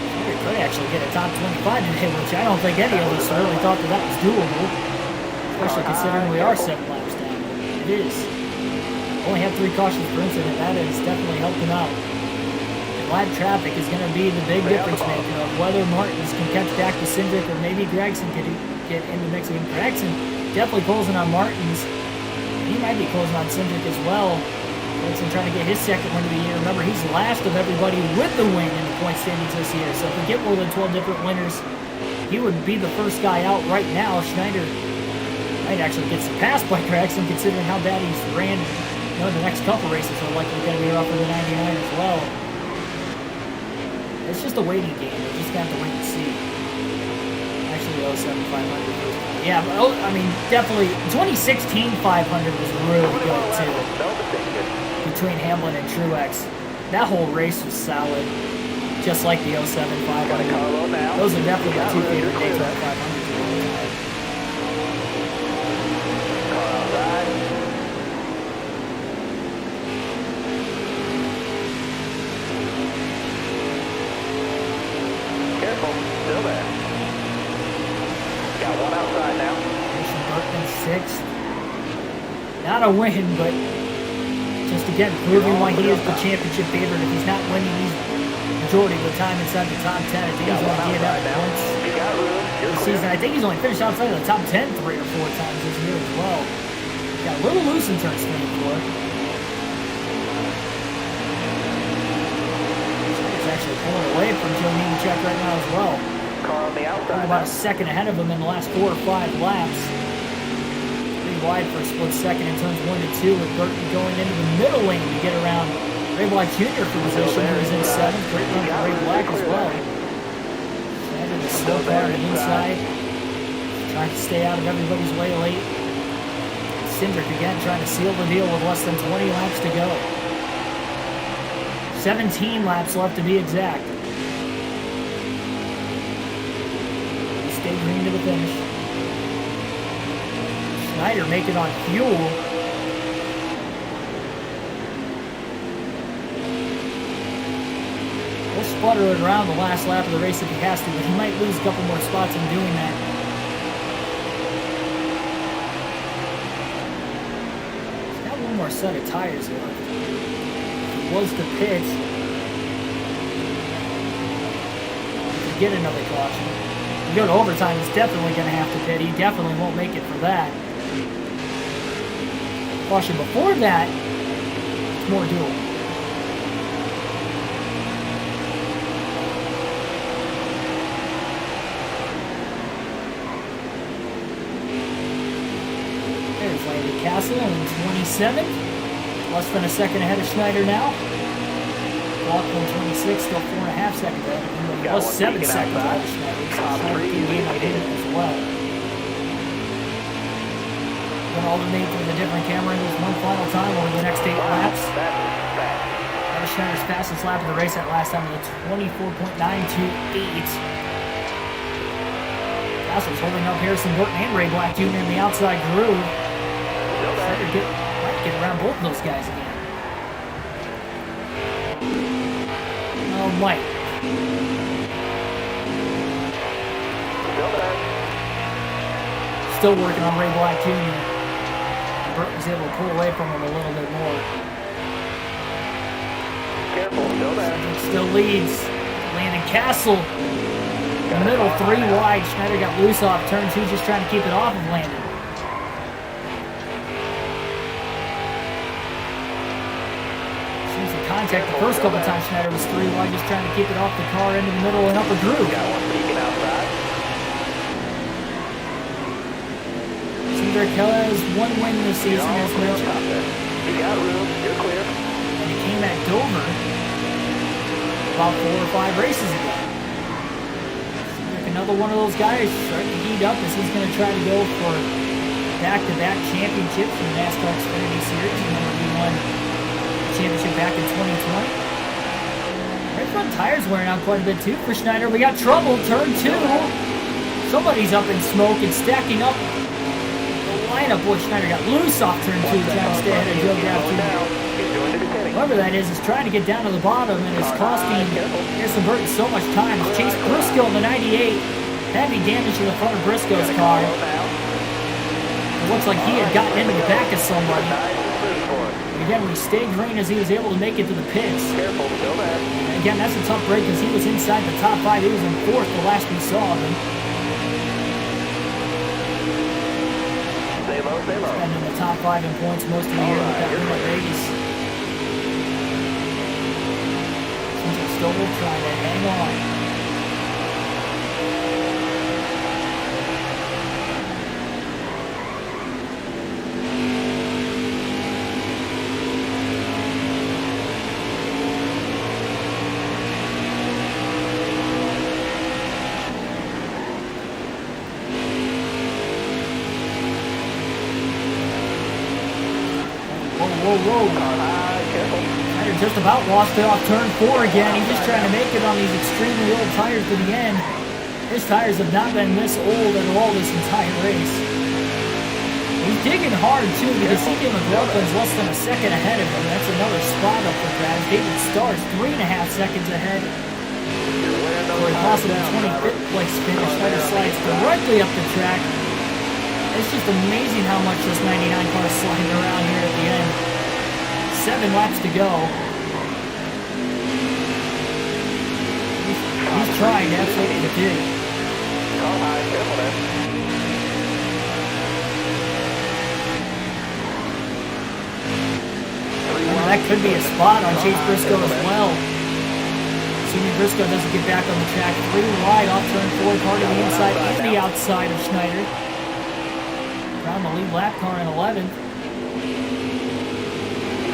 Schneider could actually get a top 25 today, which I don't think any of us really thought that was doable. Especially considering we are 7 laps down. It is. Only have 3 cautions per incident. That has definitely helped him out. And live traffic is going to be the big difference maker of whether Martins can catch back to Cindric or maybe Gragson could get in the mix. And Gragson definitely closing on Martins. He might be closing on Cindric as well. Gragson trying to get his 2nd win of the year. Remember, he's last of everybody with the win in the point standings this year. So if we get more than 12 different winners, he would be the first guy out right now. Schneider might actually get surpassed by Gragson considering how bad he's ran. You know, the next couple races are likely going to be rougher than 99 as well. It's just a waiting game. We're just going to have to wait and see. Actually, 07 500. Yeah, but, I mean, definitely. 2016 500 was really good, too. Between Hamlin and Truex. That whole race was solid. Just like the 07 500. Those are definitely my 2 favorite days on 500. Still there. Got 1 outside now. Jason Burton 6th. Not a win, but just again proving why he is the championship favorite. If he's not winning, he's majority of the time inside the top 10. I think he's only did that once this season. I think he's only finished outside of the top 10 3 or 4 times this year as well. Got a little loose in turn 24. Actually pulling away from Joe Nemechek right now as well. Car on the outside. About a second ahead of him in the last 4 or 5 laps. 3 wide for a split second in turns 1 and 2, with Burton going into the middle lane to get around Ray Black Jr. for position. He was in 7th. Great run for Ray Black as well. Schneider to slow car on the inside. Trying to stay out of everybody's way late. Cindric again trying to seal the deal with less than 20 laps to go. 17 laps left to be exact. He stayed green to the finish. Schneider make it on fuel. He'll sputter it around the last lap of the race if he has to, but he might lose a couple more spots in doing that. He's got one more set of tires left. If he was to pit, he could get another caution. If we go to overtime, he's definitely going to have to pit. He definitely won't make it for that. Caution before that, it's more doable. There's Landon Castle in 27th. Less than a second ahead of Schneider now. Laughlin 26, still 4.5 seconds ahead. He was 7 seconds ahead of Schneider. So Schneider can gain a hit as well. Going to alternate through the different camera angles one final time over the next 8 laps. That was Schneider's fastest lap of the race that last time with a 24.928. Castle's holding up Harrison Burton and Ray Black Jr. in the outside groove. Schneider might get around both of those guys again. Oh, Mike. Still working on Ray Black Jr. Burton was able to pull away from him a little bit more. Careful, still there. Still leads. Landon Castle. The middle, 3 wide. Schneider got loose off turn 2, just trying to keep it off of Landon. Seems the contact the first couple times Schneider was 3 wide, just trying to keep it off the car into the middle and upper groove. Got one peeking outside. Cindric has 1 win this season, as mentioned. You got room, you're clear. And he came at Dover about 4 or 5 races ago. Another one of those guys starting to heat up as he's going to try to go for back-to-back championships in the NASCAR Xfinity Series. Remember, he won the championship back in 2020. Right front tires wearing out quite a bit too for Schneider. We got trouble, turn 2. Somebody's up in smoke and stacking up the lineup. Boy, Schneider got loose off turn 2, trying to stay ahead of Joe Graff Jr. Whoever that is trying to get down to the bottom and is costing Harrison Burton so much time. Chase Briscoe in the 98. Heavy damage to the front of Briscoe's car. It looks like he had gotten into the back of somebody. Again, we stayed green as he was able to make it to the pits. And again, that's a tough break because he was inside the top 5. He was in 4th the last we saw of him. Stay low, stay low. Been in the top 5 in points most of the year with that win at Vegas. Still trying to hang on. Whoa. Careful. Schneider just about lost it off turn 4 again. He's just trying to make it on these extremely old tires to the end. His tires have not been this old at all this entire race. He's digging hard too because CJ McLaughlin's less than a second ahead of him. That's another spot up for grabs. David Starr's 3.5 seconds ahead for a possible 25th place finish. Schneider slides directly up the track. It's just amazing how much this 99 car is sliding around here at the end. 7 laps to go. He's trying absolutely to dig. That could be a spot on Chase Briscoe as well. Assuming Briscoe doesn't get back on the track. 3 wide off turn 4, car to the inside and the outside of Schneider. Around the lead lap car in 11th.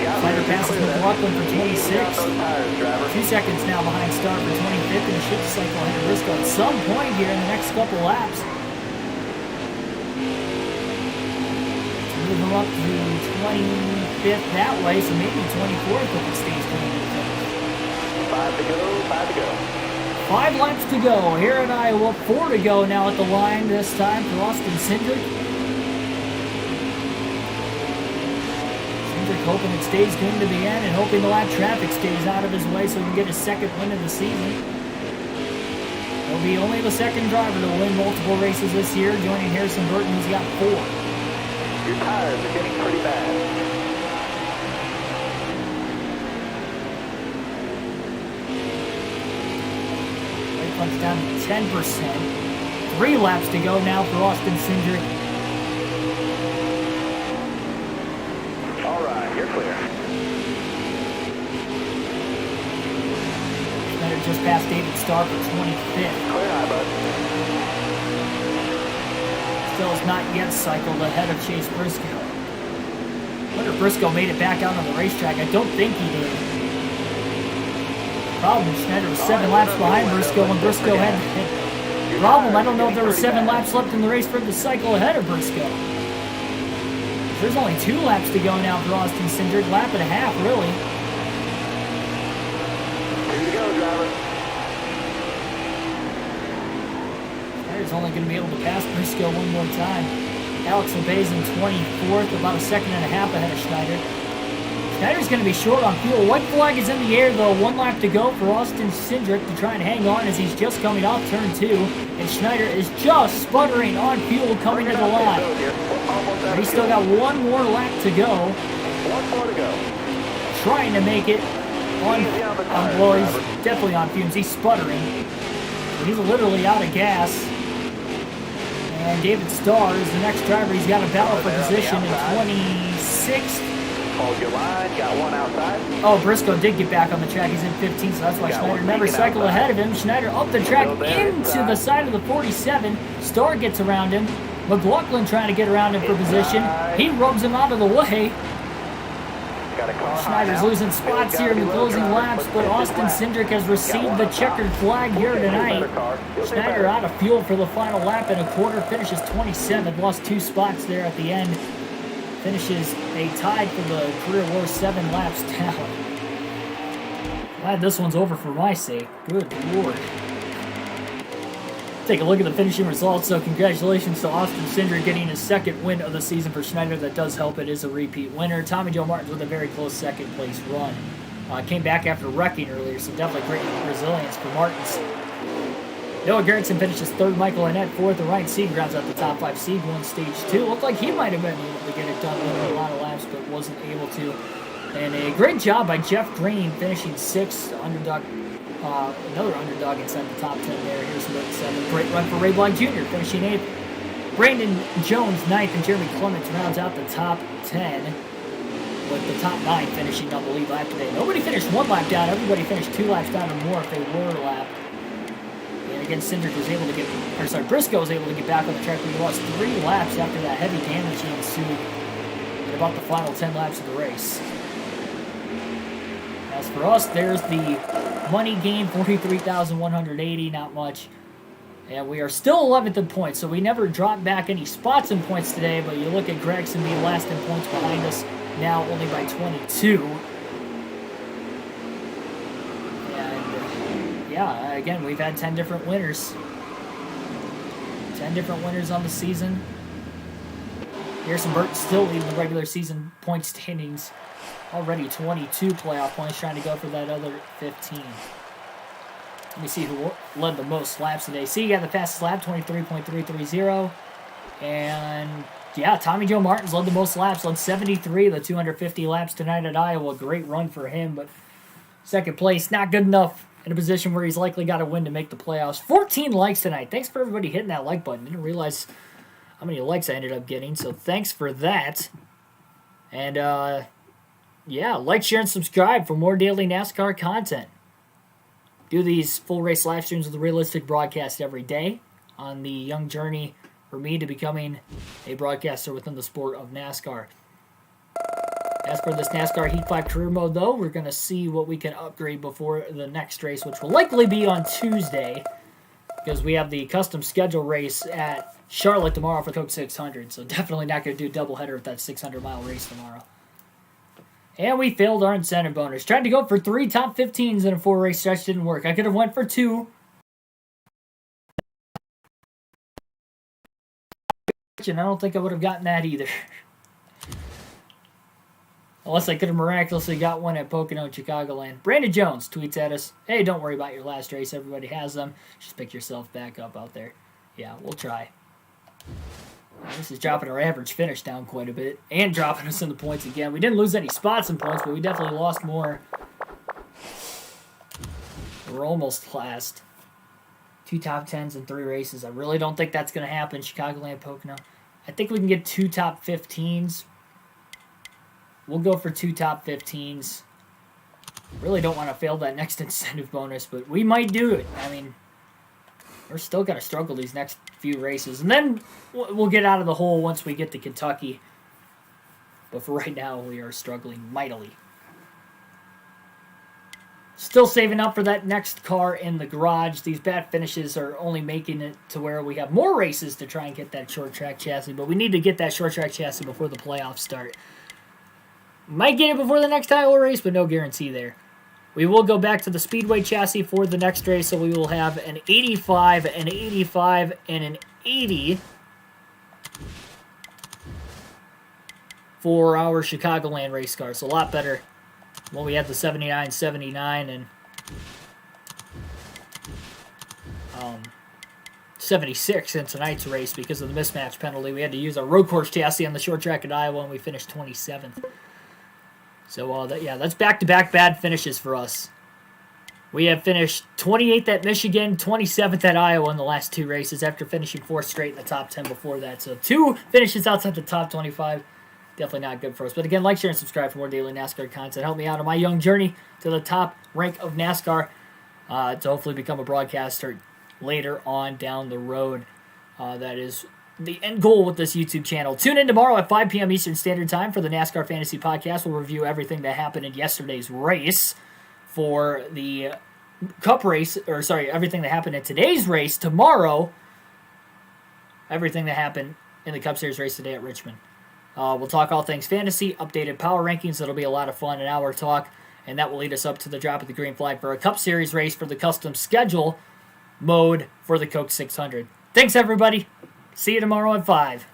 got Schneider room. passes Clear that. McLaughlin for Easy on 26. those tires, driver. 2 seconds now behind start for 25th, and a shift cycle ahead of Briscoe at some point here in the next couple laps. Move him up to 25th that way, so maybe 24th if it stays clean. 5 to go, 5 to go. 5 laps to go here in Iowa. 4 to go now at the line this time for Austin Cindric. Cindric hoping it stays clean to the end and hoping the lap traffic stays out of his way so he can get his second win of the season. He'll be only the second driver to win multiple races this year, joining Harrison Burton, who's got 4. Your tires are getting pretty bad. Punch down to 10%. 3 laps to go now for Austin Cindric. All right, you're clear. Schneider just passed David Starr for 25th. Clear high, bud. Still has not yet cycled ahead of Chase Briscoe. I wonder if Briscoe made it back out on the racetrack. I don't think he did. Problem, Schneider was 7 laps behind Briscoe when Briscoe had the problem. I don't know if there were 7 laps left in the race for him to cycle ahead of Briscoe. There's only 2 laps to go now for Austin Cindric. Lap and a half, really. 2 to go, driver. Schneider's only going to be able to pass Briscoe one more time. Alex LeBay's in 24th, about a second and a half ahead of Schneider. Schneider's going to be short on fuel. White flag is in the air, though. 1 lap to go for Austin Cindric to try and hang on as he's just coming off turn 2. And Schneider is just sputtering on fuel coming to the line. But he's still got 1 more lap to go. 1 more to go. Trying to make it on well, he's definitely on fumes. He's sputtering. He's literally out of gas. And David Starr is the next driver. He's got a battle for position in 26th. Hold your line, got 1 outside. Oh, Briscoe did get back on the track. He's in 15th, so that's why Schneider never cycled ahead of him. Schneider up the track into the side of the 47. Starr gets around him. McLaughlin trying to get around him for position. He rubs him out of the way. Schneider's losing spots here in the closing laps, but Austin Cindric has received the checkered flag here tonight. Schneider out of fuel for the final lap and a quarter, finishes 27th, lost 2 spots there at the end. Finishes a tied for the career low 7 laps down. Glad this one's over for my sake. Good Lord. Take a look at the finishing results. So congratulations to Austin Cindric getting his 2nd win of the season for Schneider. That does help. It is a repeat winner. Tommy Joe Martins with a very close 2nd place run. Came back after wrecking earlier, so definitely great resilience for Martins. Noah Gerritsen finishes 3rd. Michael Annette 4th. And Ryan Sieg rounds out the top 5. Sieg won stage 2. Looked like he might have been able to get it done with a lot of laps, but wasn't able to. And a great job by Jeff Green finishing 6th. Underdog, another underdog inside the top 10 there. Here's number 7. Great run for Ray Blanc Jr. finishing 8th. Brandon Jones 9th, and Jeremy Clements rounds out the top 10. With the top 9 finishing on the lead lap today. Nobody finished 1 lap down. Everybody finished 2 laps down or more if they were lapped. And again, Cindric was able to Briscoe was able to get back on the track. We lost 3 laps after that heavy damage he ensued in about the final 10 laps of the race. As for us, there's the money gain, 43,180, not much. And we are still 11th in points, so we never dropped back any spots in points today, but you look at Gregson being last in points behind us, now only by 22. And, yeah, again, we've had 10 different winners. 10 different winners on the season. Harrison Burton still leading the regular season point standings. Already 22 playoff points, trying to go for that other 15. Let me see who led the most laps today. See, you got the fastest lap, 23.330. And, yeah, Tommy Joe Martins led the most laps, led 73 of the 250 laps tonight at Iowa. Great run for him, but 2nd place, not good enough in a position where he's likely got to win to make the playoffs. 14 likes tonight. Thanks for everybody hitting that like button. Didn't realize how many likes I ended up getting, so thanks for that. And, yeah, like, share, and subscribe for more daily NASCAR content. Do these full race live streams with a realistic broadcast every day on the young journey for me to becoming a broadcaster within the sport of NASCAR. As for this NASCAR Heat Flag Career Mode, though, we're going to see what we can upgrade before the next race, which will likely be on Tuesday, because we have the custom schedule race at Charlotte tomorrow for Coke 600, so definitely not going to do a doubleheader of that 600-mile race tomorrow. And we failed our incentive bonus. Tried to go for 3 top 15s in a 4-race stretch, didn't work. I could have went for 2. And I don't think I would have gotten that either. Unless I could have miraculously got one at Pocono and Chicagoland. Brandon Jones tweets at us, hey, don't worry about your last race. Everybody has them. Just pick yourself back up out there. Yeah, we'll try. This is dropping our average finish down quite a bit. And dropping us in the points again. We didn't lose any spots in points, but we definitely lost more. We're almost last. 2 top 10s in 3 races. I really don't think that's going to happen. Chicagoland, Pocono. I think we can get 2 top 15s. We'll go for 2 top 15s. Really don't want to fail that next incentive bonus, but we might do it. I mean, we're still going to struggle these next few races. And then we'll get out of the hole once we get to Kentucky. But for right now, we are struggling mightily. Still saving up for that next car in the garage. These bad finishes are only making it to where we have more races to try and get that short track chassis. But we need to get that short track chassis before the playoffs start. Might get it before the next Iowa race, but no guarantee there. We will go back to the Speedway chassis for the next race, so we will have an 85, an 85, and an 80 for our Chicagoland race car. So a lot better when we had the 79, 79, and 76 in tonight's race because of the mismatch penalty. We had to use our road course chassis on the short track at Iowa, and we finished 27th. So, that's back-to-back bad finishes for us. We have finished 28th at Michigan, 27th at Iowa in the last 2 races after finishing 4th straight in the top 10 before that. So 2 finishes outside the top 25. Definitely not good for us. But again, like, share, and subscribe for more daily NASCAR content. Help me out on my young journey to the top rank of NASCAR to hopefully become a broadcaster later on down the road. That is the end goal with this YouTube channel. Tune in tomorrow at 5 p.m. Eastern Standard Time for the NASCAR Fantasy Podcast. We'll review everything that happened in yesterday's race for the Cup race, everything that happened in today's race. Tomorrow, everything that happened in the Cup Series race today at Richmond. We'll talk all things fantasy, updated power rankings. That'll be a lot of fun, an hour talk, and that will lead us up to the drop of the green flag for a Cup Series race for the custom schedule mode for the Coke 600. Thanks, everybody. See you tomorrow at 5.